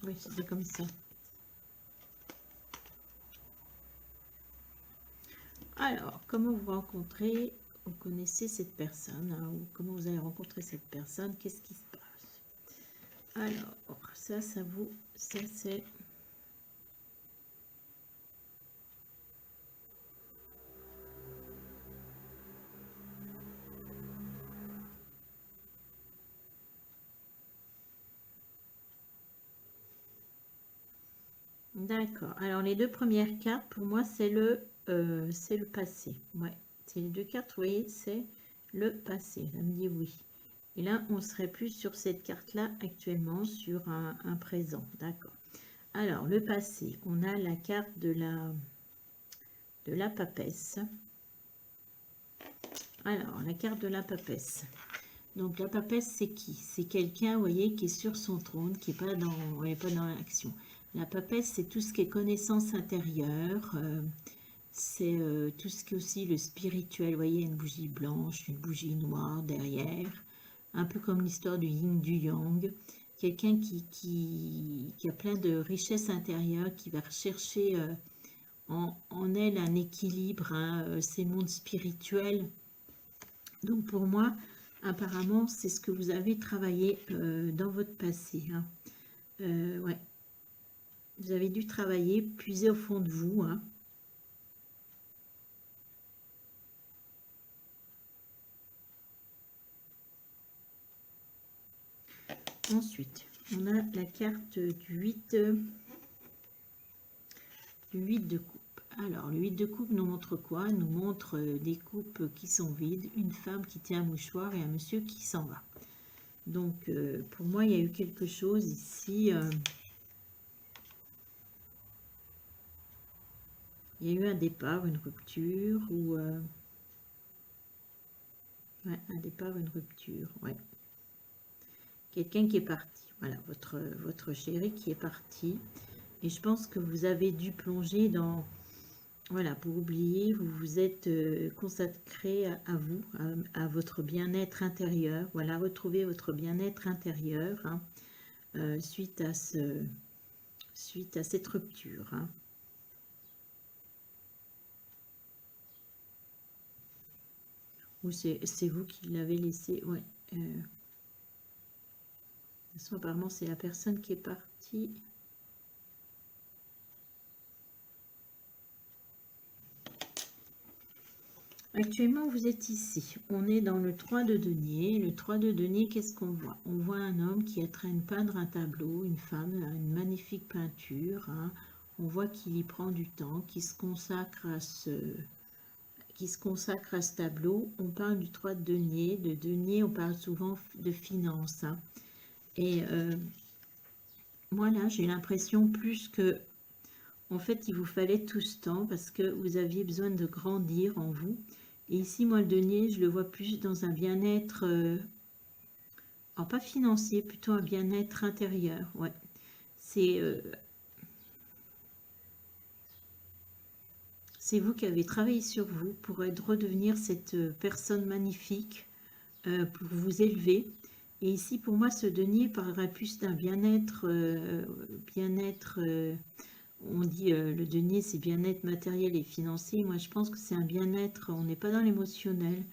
Oui, c'était comme ça. Alors, comment vous rencontrez, vous connaissez cette personne, hein, ou comment vous allez rencontrer cette personne, qu'est-ce qui se passe? Alors, ça c'est... D'accord. Alors, les deux premières cartes, pour moi, c'est le passé. Ouais, c'est les deux cartes, vous voyez, c'est le passé. Ça me dit oui. Et là, on serait plus sur cette carte-là actuellement, sur un présent. D'accord. Alors, le passé, on a la carte de la papesse. Alors, la carte de la papesse. Donc, la papesse, c'est qui? C'est quelqu'un, vous voyez, qui est sur son trône, qui n'est pas dans l'action. La papesse, c'est tout ce qui est connaissance intérieure, c'est tout ce qui est aussi le spirituel. Vous voyez, une bougie blanche, une bougie noire derrière, un peu comme l'histoire du yin, du yang. Quelqu'un qui a plein de richesses intérieures, qui va rechercher en elle un équilibre, hein, ces mondes spirituels. Donc pour moi, Apparemment, c'est ce que vous avez travaillé dans votre passé. Hein. Ouais. Vous avez dû travailler, puiser au fond de vous. Hein. Ensuite, on a la carte du 8 de coupe. Alors, le 8 de coupe nous montre quoi? Nous montre des coupes qui sont vides, une femme qui tient un mouchoir et un monsieur qui s'en va. Donc, pour moi, il y a eu quelque chose ici. Il y a eu un départ, une rupture, ou... ouais, un départ, une rupture, ouais. Quelqu'un qui est parti. Voilà, votre chéri qui est parti. Et je pense que vous avez dû plonger dans... Voilà, pour oublier, vous vous êtes consacré à vous, à votre bien-être intérieur. Voilà, retrouver votre bien-être intérieur hein, suite à cette rupture. Hein. Ou c'est vous qui l'avez laissé. Ouais. De toute façon, apparemment, c'est la personne qui est partie. Actuellement, vous êtes ici. On est dans le 3 de denier. Le 3 de denier, qu'est-ce qu'on voit? On voit un homme qui est en train de peindre un tableau, une femme, une magnifique peinture. Hein. On voit qu'il y prend du temps, qu'il se consacre à ce tableau. On parle du 3 de denier. De denier, on parle souvent de finances. Hein. Et moi, là, j'ai l'impression plus que, en fait, il vous fallait tout ce temps parce que vous aviez besoin de grandir en vous. Et ici, moi, le denier, je le vois plus dans un bien-être, pas financier, plutôt un bien-être intérieur. Ouais. C'est vous qui avez travaillé sur vous pour redevenir cette personne magnifique, pour vous élever. Et ici, pour moi, ce denier parlerait plus d'un bien-être, on dit le denier, c'est bien-être matériel et financier. Moi, je pense que c'est un bien-être, on n'est pas dans l'émotionnel.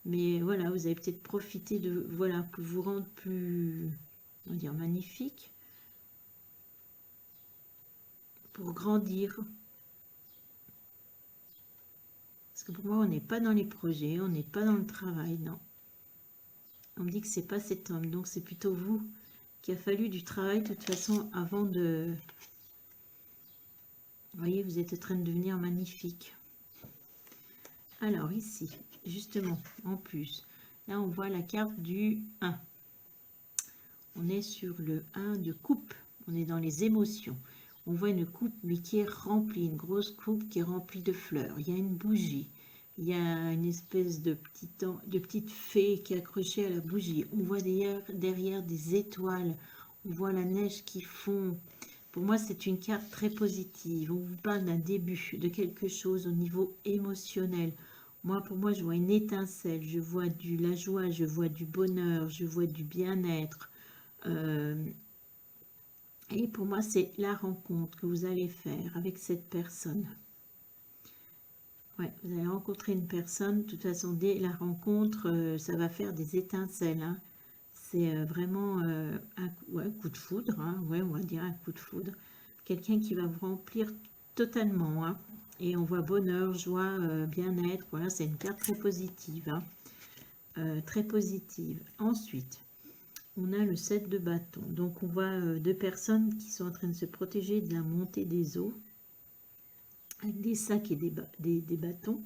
Mais voilà, vous avez peut-être profité de, voilà, pour vous rendre plus, on va dire, magnifique, pour grandir. Parce que pour moi, on n'est pas dans les projets, on n'est pas dans le travail, non. On me dit que c'est pas cet homme, donc c'est plutôt vous qui a fallu du travail de toute façon avant de... Vous voyez, vous êtes en train de devenir magnifique. Alors ici, justement, en plus, là on voit la carte du 1. On est sur le 1 de coupe, on est dans les émotions. On voit une coupe, mais qui est remplie, une grosse coupe qui est remplie de fleurs. Il y a une bougie, il y a une espèce de petite fée qui est accrochée à la bougie. On voit derrière des étoiles, on voit la neige qui fond. Pour moi, c'est une carte très positive. On vous parle d'un début, de quelque chose au niveau émotionnel. Moi, pour moi, je vois une étincelle, je vois la joie, je vois du bonheur, je vois du bien-être. Et pour moi, c'est la rencontre que vous allez faire avec cette personne. Ouais, vous allez rencontrer une personne. De toute façon, dès la rencontre, ça va faire des étincelles. Hein. C'est vraiment un coup de foudre. Hein. Ouais, on va dire un coup de foudre. Quelqu'un qui va vous remplir totalement. Hein. Et on voit bonheur, joie, bien-être. Voilà, c'est une carte très positive. Hein. Très positive. Ensuite, on a le 7 de bâton. Donc, on voit deux personnes qui sont en train de se protéger de la montée des eaux. Avec des sacs et des bâtons.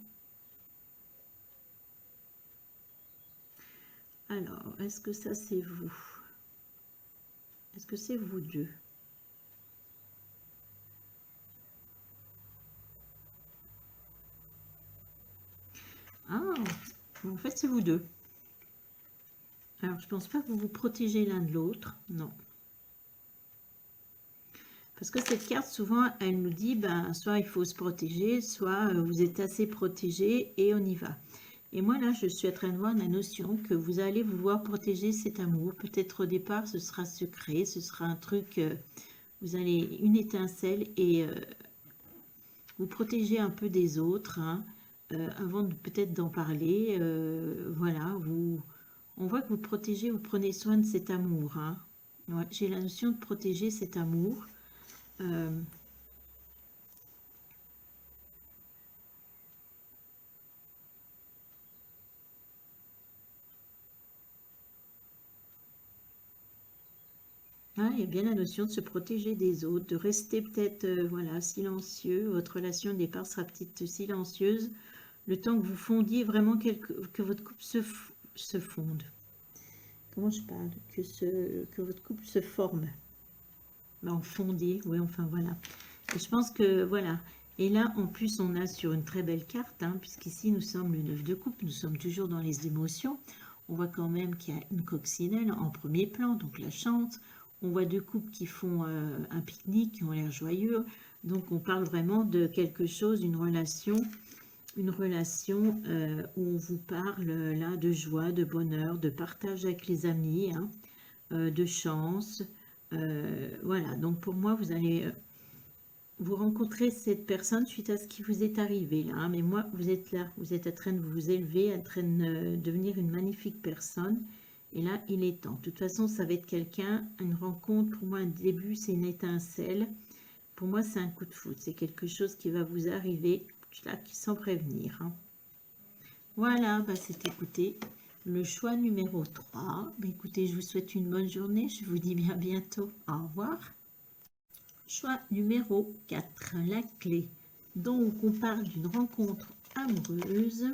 Alors, est-ce que ça c'est vous? Est-ce que c'est vous deux? Ah, en fait c'est vous deux. Alors, je pense pas que vous vous protégez l'un de l'autre, non. Parce que cette carte, souvent, elle nous dit, ben, soit il faut se protéger, soit vous êtes assez protégé et on y va. Et moi, là, je suis en train de voir la notion que vous allez vouloir protéger cet amour. Peut-être au départ, ce sera secret, ce sera un truc, vous allez une étincelle et vous protéger un peu des autres, hein, avant peut-être d'en parler. Voilà, On voit que vous protégez, vous prenez soin de cet amour. Hein. Ouais, j'ai la notion de protéger cet amour. Ah, il y a bien la notion de se protéger des autres, de rester peut-être voilà, silencieux. Votre relation au départ sera peut-être silencieuse, le temps que vous fondiez vraiment, que votre couple se fonde. Comment je parle? Que votre couple se forme. En fondé, oui, enfin voilà. Et je pense que voilà. Et là, en plus, on a sur une très belle carte, hein, puisqu'ici, nous sommes le 9 de coupe, nous sommes toujours dans les émotions. On voit quand même qu'il y a une coccinelle en premier plan, donc la chance. On voit deux couples qui font un pique-nique, qui ont l'air joyeux. Donc, on parle vraiment de quelque chose, une relation où on vous parle là de joie, de bonheur, de partage avec les amis, hein, de chance. Voilà, donc pour moi, vous allez vous rencontrer cette personne suite à ce qui vous est arrivé là. Hein, mais moi, vous êtes là, vous êtes en train de vous élever, en train de devenir une magnifique personne. Et là, il est temps. De toute façon, ça va être quelqu'un, une rencontre, pour moi, un début, c'est une étincelle. Pour moi, c'est un coup de foudre. C'est quelque chose qui va vous arriver, là, sans prévenir. Hein. Voilà, bah, c'est écoutez, le choix numéro 3. Bah, écoutez, je vous souhaite une bonne journée. Je vous dis bien bientôt. Au revoir. Choix numéro 4, la clé. Donc, on parle d'une rencontre amoureuse,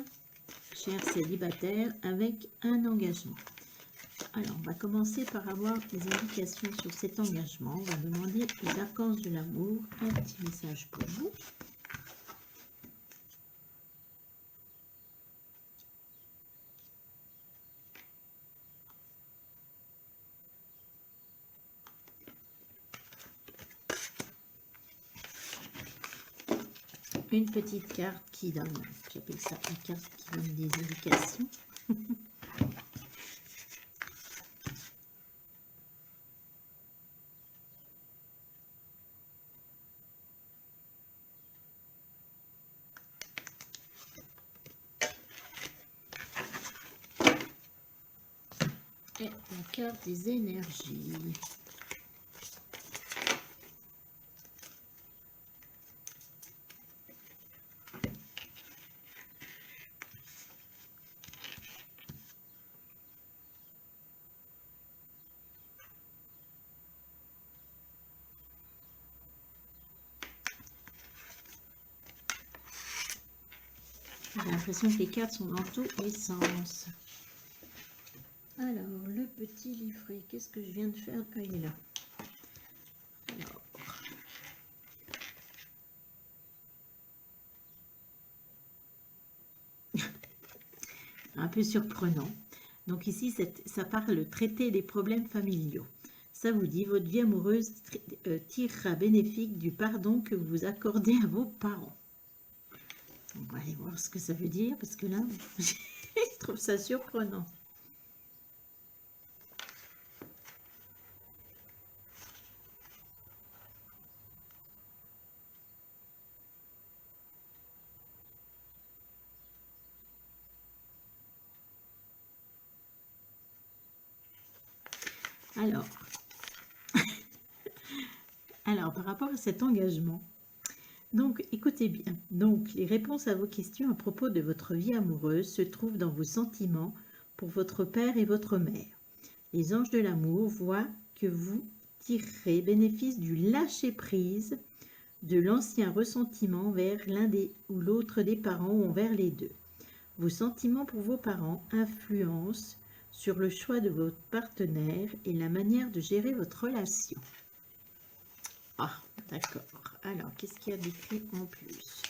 cher célibataire, avec un engagement. Alors, on va commencer par avoir des indications sur cet engagement. On va demander aux archanges de l'amour un petit message pour vous. Une petite carte qui donne, j'appelle ça une carte qui donne des indications. Et la carte des énergies. J'ai l'impression que les cartes sont dans tous les sens. Alors, le petit livret, qu'est-ce que je viens de faire? Ah, il est là. Alors. Un peu surprenant. Donc ici, ça parle traiter des problèmes familiaux. Ça vous dit, votre vie amoureuse tirera bénéfique du pardon que vous accordez à vos parents. On va aller voir ce que ça veut dire, parce que là, je trouve ça surprenant. Alors, par rapport à cet engagement, donc écoutez bien, donc les réponses à vos questions à propos de votre vie amoureuse se trouvent dans vos sentiments pour votre père et votre mère. Les anges de l'amour voient que vous tirerez bénéfice du lâcher-prise de l'ancien ressentiment envers l'un ou l'autre des parents ou envers les deux. Vos sentiments pour vos parents influencent sur le choix de votre partenaire et la manière de gérer votre relation. Ah, d'accord. Alors, qu'est-ce qu'il y a d'écrit en plus?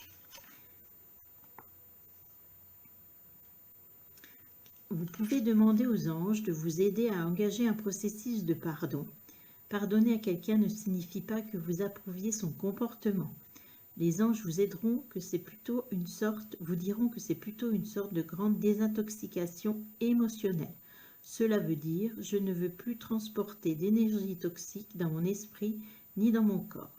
Vous pouvez demander aux anges de vous aider à engager un processus de pardon. Pardonner à quelqu'un ne signifie pas que vous approuviez son comportement. Les anges vous aideront que c'est plutôt une sorte, vous diront que c'est plutôt une sorte de grande désintoxication émotionnelle. Cela veut dire, je ne veux plus transporter d'énergie toxique dans mon esprit ni dans mon corps.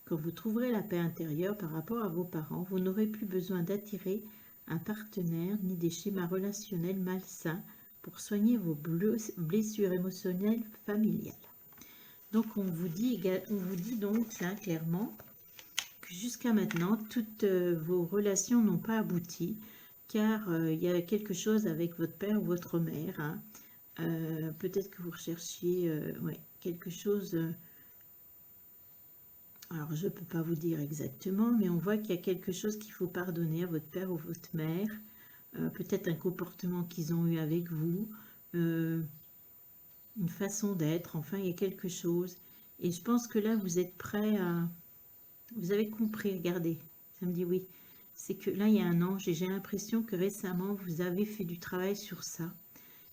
Quand vous trouverez la paix intérieure par rapport à vos parents, vous n'aurez plus besoin d'attirer un partenaire ni des schémas relationnels malsains pour soigner vos blessures émotionnelles familiales. Donc on vous dit donc là clairement que jusqu'à maintenant, toutes vos relations n'ont pas abouti, car il y a quelque chose avec votre père ou votre mère. Hein. Peut-être que vous recherchiez ouais, quelque chose... alors je ne peux pas vous dire exactement, mais on voit qu'il y a quelque chose qu'il faut pardonner à votre père ou votre mère. Peut-être un comportement qu'ils ont eu avec vous. Une façon d'être, enfin il y a quelque chose. Et je pense que là vous êtes prêt à... Vous avez compris, regardez, ça me dit oui. C'est que là il y a un ange et j'ai l'impression que récemment vous avez fait du travail sur ça.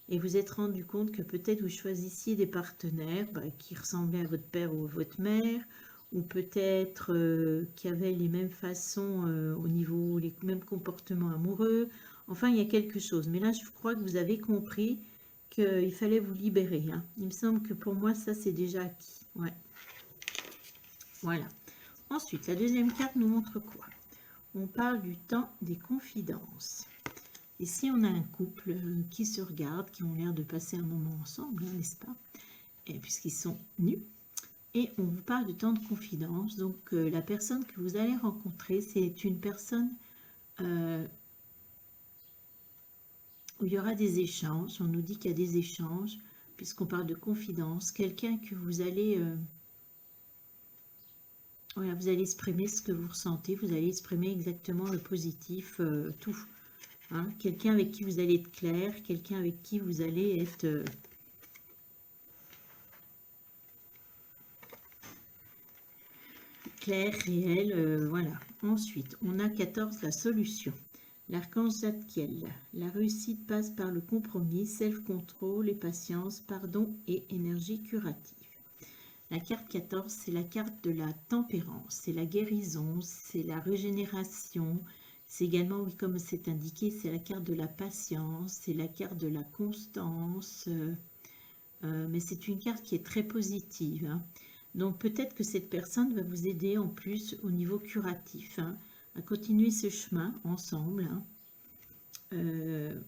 Et vous êtes rendu compte que peut-être vous choisissiez des partenaires qui ressemblaient à votre père ou à votre mère, ou peut-être qui avaient les mêmes façons au niveau, les mêmes comportements amoureux. Enfin, il y a quelque chose. Mais là, je crois que vous avez compris qu'il fallait vous libérer. Hein. Il me semble que pour moi, ça, c'est déjà acquis. Ouais. Voilà. Ensuite, la deuxième carte nous montre quoi? On parle du temps des confidences. Et si on a un couple qui se regarde, qui ont l'air de passer un moment ensemble, hein, n'est-ce pas? Puisqu'ils sont nus. Et on vous parle du temps de confidence. Donc, la personne que vous allez rencontrer, c'est une personne où il y aura des échanges. On nous dit qu'il y a des échanges, puisqu'on parle de confidence. Quelqu'un que vous allez... voilà, vous allez exprimer ce que vous ressentez. Vous allez exprimer exactement le positif, tout. Hein, quelqu'un avec qui vous allez être clair. Quelqu'un avec qui vous allez être... clair, réel, voilà. Ensuite, on a 14, la solution. L'archange Zadkiel. La réussite passe par le compromis, self-control et patience, pardon et énergie curative. La carte 14, c'est la carte de la tempérance, c'est la guérison, c'est la régénération. C'est également, oui, comme c'est indiqué, c'est la carte de la patience, c'est la carte de la constance. Mais c'est une carte qui est très positive. Hein. Donc peut-être que cette personne va vous aider en plus au niveau curatif, hein, à continuer ce chemin ensemble. Hein.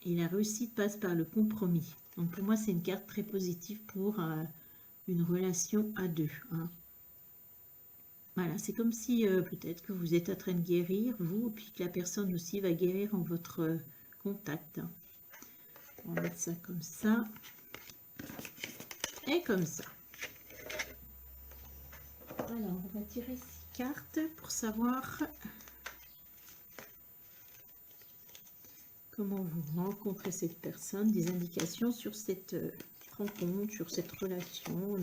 Et la réussite passe par le compromis. Donc pour moi c'est une carte très positive pour une relation à deux. Hein. Voilà, c'est comme si peut-être que vous êtes en train de guérir, vous, puis que la personne aussi va guérir en votre contact. Hein. On va mettre ça comme ça. Et comme ça. Alors, on va tirer 6 cartes pour savoir comment vous rencontrez cette personne, des indications sur cette rencontre, sur cette relation.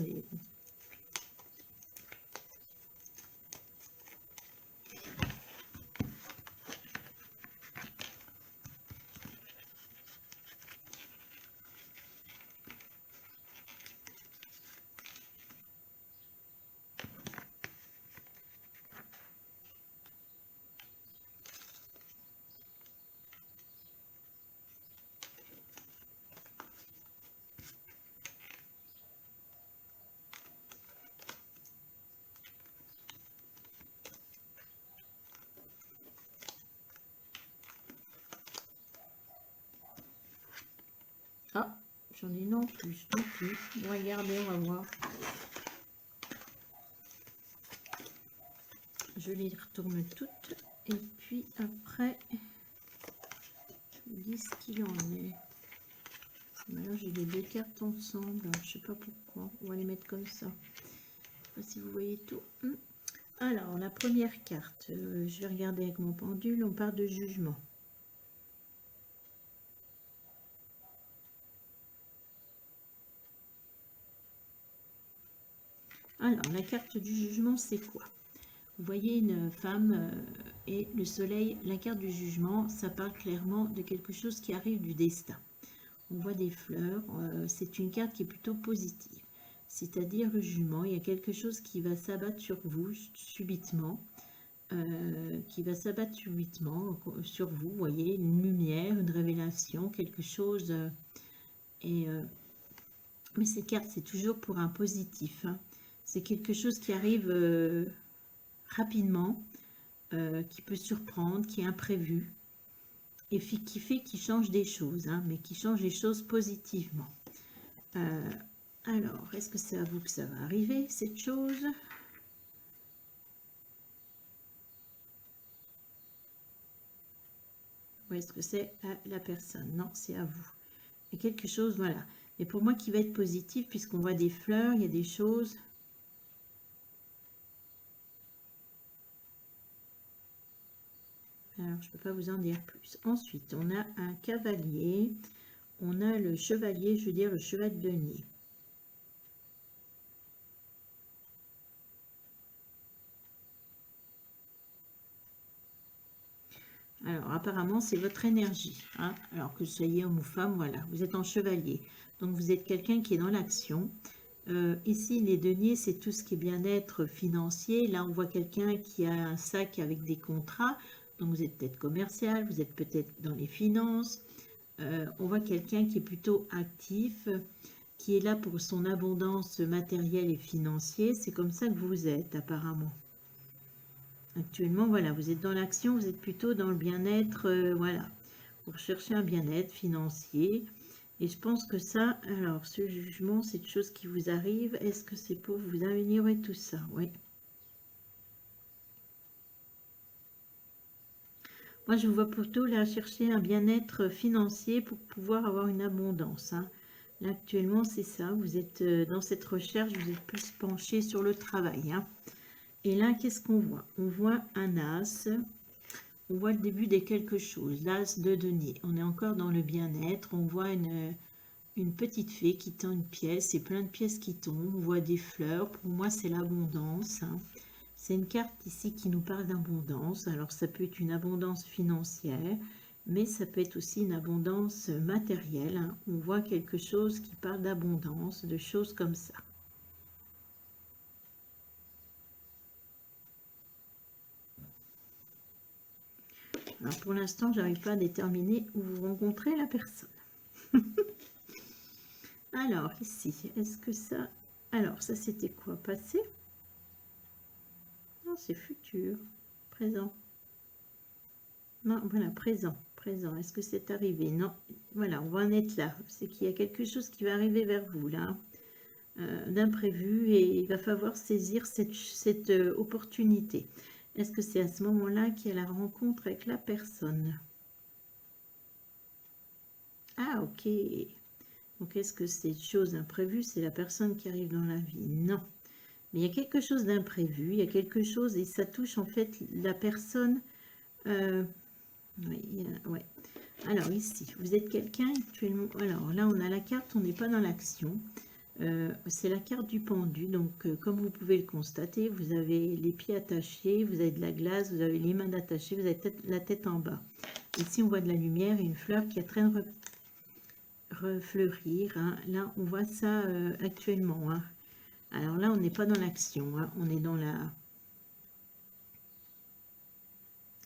Ah, j'en ai non plus, non plus. On va regarder, on va voir. Je les retourne toutes. Et puis après, je vous dis ce qu'il en est. Là, j'ai les deux cartes ensemble. Je sais pas pourquoi. On va les mettre comme ça. Je sais pas si vous voyez tout. Alors, la première carte, je vais regarder avec mon pendule. On parle de jugement. Alors, la carte du jugement, c'est quoi? Vous voyez une femme et le soleil, la carte du jugement, ça parle clairement de quelque chose qui arrive du destin. On voit des fleurs, c'est une carte qui est plutôt positive. C'est-à-dire le jugement, il y a quelque chose qui va s'abattre sur vous subitement, sur vous, vous voyez, une lumière, une révélation, quelque chose. Mais ces cartes, c'est toujours pour un positif. Hein. C'est quelque chose qui arrive rapidement, qui peut surprendre, qui est imprévu. et qui change des choses, hein, mais qui change les choses positivement. Alors, est-ce que c'est à vous que ça va arriver, cette chose? Ou est-ce que c'est à la personne? Non, c'est à vous. Il y a quelque chose, voilà. Et pour moi, qui va être positif, puisqu'on voit des fleurs, il y a des choses. Alors, je ne peux pas vous en dire plus. Ensuite, on a un cavalier. On a le chevalier, je veux dire le cheval de denier. Alors, apparemment, c'est votre énergie. Hein, alors que vous soyez homme ou femme, voilà. Vous êtes en chevalier. Donc, vous êtes quelqu'un qui est dans l'action. Ici, les deniers, c'est tout ce qui est bien-être financier. Là, on voit quelqu'un qui a un sac avec des contrats. Donc, vous êtes peut-être commercial, vous êtes peut-être dans les finances. On voit quelqu'un qui est plutôt actif, qui est là pour son abondance matérielle et financière. C'est comme ça que vous êtes, apparemment. Actuellement, voilà, vous êtes dans l'action, vous êtes plutôt dans le bien-être, voilà. Vous recherchez un bien-être financier. Et je pense que ça, alors, ce jugement, cette chose qui vous arrive, est-ce que c'est pour vous améliorer tout ça? Oui. Moi, je vous vois plutôt là chercher un bien-être financier pour pouvoir avoir une abondance. Hein. Là, actuellement, c'est ça. Vous êtes dans cette recherche, vous êtes plus penché sur le travail. Hein. Et là, qu'est-ce qu'on voit? On voit un as. On voit le début des quelque chose. L'as de denier. On est encore dans le bien-être. On voit une petite fée qui tend une pièce et plein de pièces qui tombent. On voit des fleurs. Pour moi, c'est l'abondance. Hein. C'est une carte ici qui nous parle d'abondance. Alors, ça peut être une abondance financière, mais ça peut être aussi une abondance matérielle. Hein. On voit quelque chose qui parle d'abondance, de choses comme ça. Alors, pour l'instant, je n'arrive pas à déterminer où vous rencontrez la personne. Alors, ici, est-ce que ça... Alors, ça, c'était quoi? Passé? Non, c'est futur. Présent. Non, voilà, présent. Présent. Est-ce que c'est arrivé? Non. Voilà, on va en être là. C'est qu'il y a quelque chose qui va arriver vers vous, là, d'imprévu, et il va falloir saisir cette opportunité. Est-ce que c'est à ce moment-là qu'il y a la rencontre avec la personne? Ah, ok. Donc, est-ce que c'est chose imprévue? C'est la personne qui arrive dans la vie? Non. Mais il y a quelque chose d'imprévu, il y a quelque chose, et ça touche en fait la personne. Oui, ouais. Alors ici, vous êtes quelqu'un actuellement. Alors là, on a la carte, on n'est pas dans l'action. C'est la carte du pendu. Donc, comme vous pouvez le constater, vous avez les pieds attachés, vous avez de la glace, vous avez les mains attachées, vous avez la tête en bas. Ici, on voit de la lumière et une fleur qui est en train de refleurir. Hein. Là, on voit ça actuellement. Hein. Alors là, on n'est pas dans l'action, hein. On est dans la...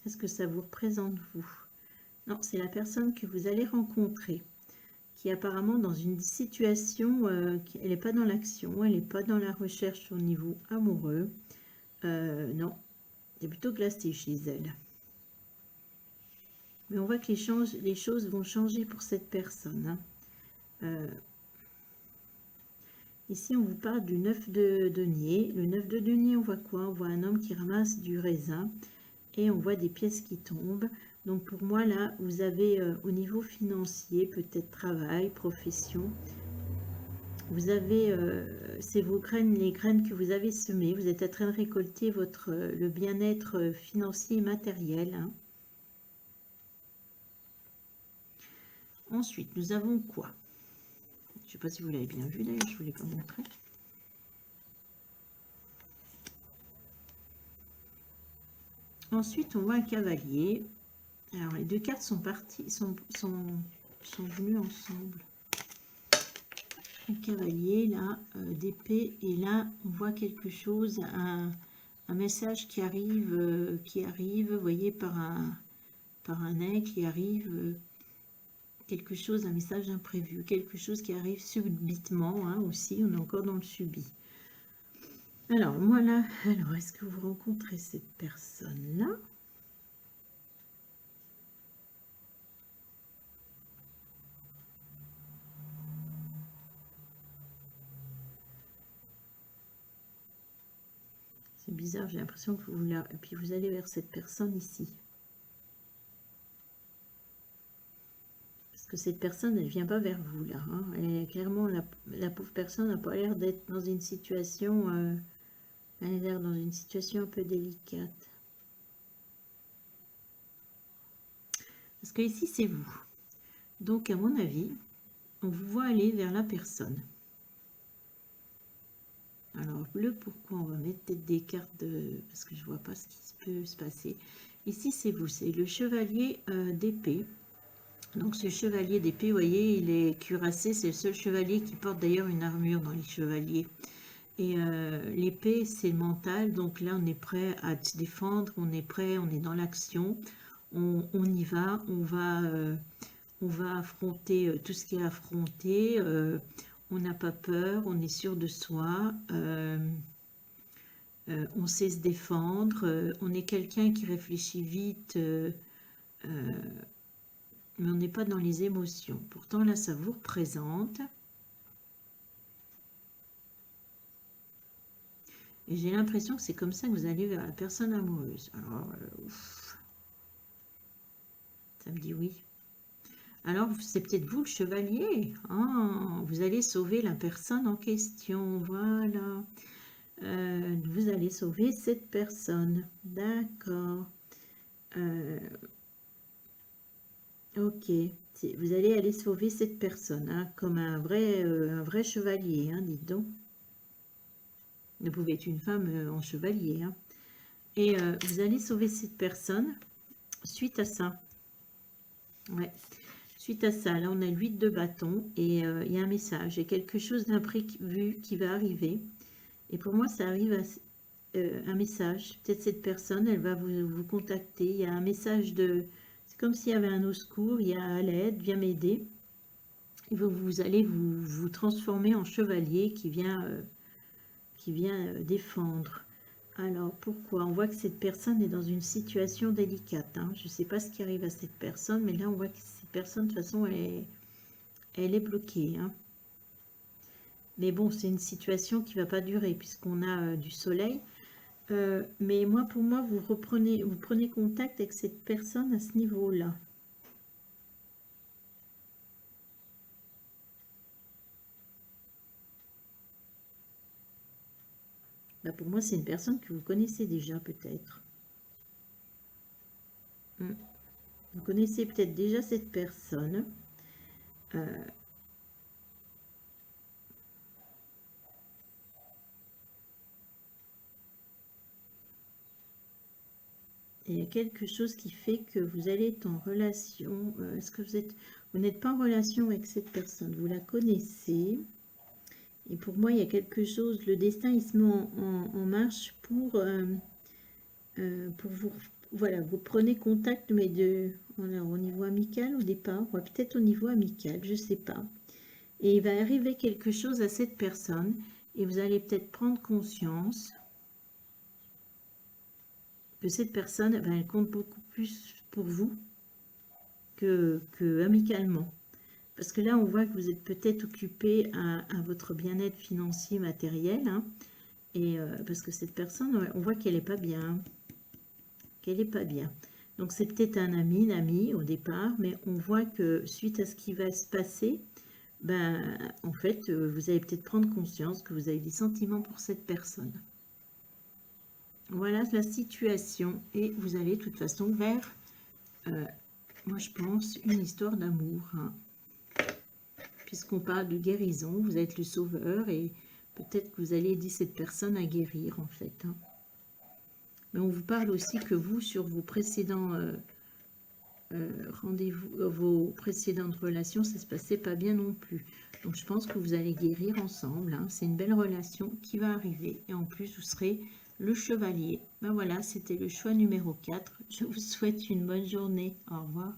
Qu'est-ce que ça vous représente, vous? Non, c'est la personne que vous allez rencontrer, qui est apparemment dans une situation, elle n'est pas dans l'action, elle n'est pas dans la recherche au niveau amoureux. Non, c'est plutôt glacé chez elle. Mais on voit que les choses vont changer pour cette personne. Hein. Ici, on vous parle du 9 de denier. Le 9 de denier, on voit quoi? On voit un homme qui ramasse du raisin et on voit des pièces qui tombent. Donc pour moi, là, vous avez au niveau financier, peut-être travail, profession, vous avez, c'est vos graines, les graines que vous avez semées. Vous êtes en train de récolter le bien-être financier et matériel. Hein. Ensuite, nous avons quoi? Je ne sais pas si vous l'avez bien vu d'ailleurs, je ne vous l'ai pas montré. Ensuite, on voit un cavalier. Alors, les deux cartes sont parties, sont venues ensemble. Un cavalier, là, d'épée, et là, on voit quelque chose, un message qui arrive, vous voyez, par un aigle qui arrive, quelque chose, un message imprévu, quelque chose qui arrive subitement, hein, aussi, on est encore dans le subi. Alors, moi là, alors, est-ce que vous rencontrez cette personne-là? bizarre, j'ai l'impression que vous là, et puis vous allez vers cette personne ici. Parce que cette personne, elle vient pas vers vous là. Hein. Elle est clairement, la pauvre personne n'a pas l'air d'être dans une situation, elle a l'air dans une situation un peu délicate. Parce que ici, c'est vous. Donc, à mon avis, on vous voit aller vers la personne. Alors, le pourquoi, on va mettre peut-être des cartes de... Parce que je vois pas ce qui peut se passer. Ici, c'est vous, c'est le chevalier d'épée. Donc, ce chevalier d'épée, vous voyez, il est cuirassé. C'est le seul chevalier qui porte d'ailleurs une armure dans les chevaliers. Et l'épée, c'est le mental. Donc là, on est prêt à se défendre. On est prêt, on est dans l'action. On y va. On va affronter tout ce qui est affronté. On n'a pas peur. On est sûr de soi. On sait se défendre. On est quelqu'un qui réfléchit vite. Mais on n'est pas dans les émotions. Pourtant, là, ça vous représente. Et j'ai l'impression que c'est comme ça que vous allez vers la personne amoureuse. Alors, ça me dit oui. Alors, c'est peut-être vous le chevalier. Ah, vous allez sauver la personne en question. Voilà. Vous allez sauver cette personne. D'accord. Ok. Vous allez aller sauver cette personne, hein, comme un vrai chevalier, hein, dites donc. Vous pouvez être une femme en chevalier. Hein. Et vous allez sauver cette personne suite à ça. Ouais. Suite à ça, là on a l'huile de bâton et il y a un message. Il y a quelque chose d'imprévu qui va arriver. Et pour moi, ça arrive à un message. Peut-être cette personne, elle va vous contacter. Il y a un message de... C'est comme s'il y avait un au secours, il y a à l'aide, viens m'aider. Et vous allez vous transformer en chevalier qui vient défendre. Alors, pourquoi? On voit que cette personne est dans une situation délicate. Hein. Je ne sais pas ce qui arrive à cette personne, mais là, on voit que cette personne, de toute façon, elle est bloquée. Hein. Mais bon, c'est une situation qui ne va pas durer, puisqu'on a du soleil. Mais moi, pour moi, vous prenez contact avec cette personne à ce niveau-là. Là, pour moi, c'est une personne que vous connaissez déjà, peut-être. Vous connaissez peut-être déjà cette personne. Et il y a quelque chose qui fait que vous allez être en relation. Est-ce que vous n'êtes pas en relation avec cette personne? Vous la connaissez. Et pour moi, il y a quelque chose, le destin, il se met en marche pour vous, voilà, vous prenez contact, mais au niveau amical au départ, ou peut-être au niveau amical, je ne sais pas. Et il va arriver quelque chose à cette personne, et vous allez peut-être prendre conscience que cette personne, elle compte beaucoup plus pour vous que amicalement. Parce que là, on voit que vous êtes peut-être occupé à votre bien-être financier, matériel. Hein, et parce que cette personne, on voit qu'elle n'est pas bien. Hein, qu'elle n'est pas bien. Donc, c'est peut-être un ami, une amie au départ. Mais on voit que suite à ce qui va se passer, en fait, vous allez peut-être prendre conscience que vous avez des sentiments pour cette personne. Voilà la situation. Et vous allez de toute façon vers, moi je pense, une histoire d'amour. Hein. Puisqu'on parle de guérison, vous êtes le sauveur et peut-être que vous allez aider cette personne à guérir en fait. Hein. Mais on vous parle aussi que vous, sur vos précédents rendez-vous, vos précédentes relations, ça se passait pas bien non plus. Donc je pense que vous allez guérir ensemble. Hein. C'est une belle relation qui va arriver. Et en plus, vous serez le chevalier. Ben voilà, c'était le choix numéro 4. Je vous souhaite une bonne journée. Au revoir.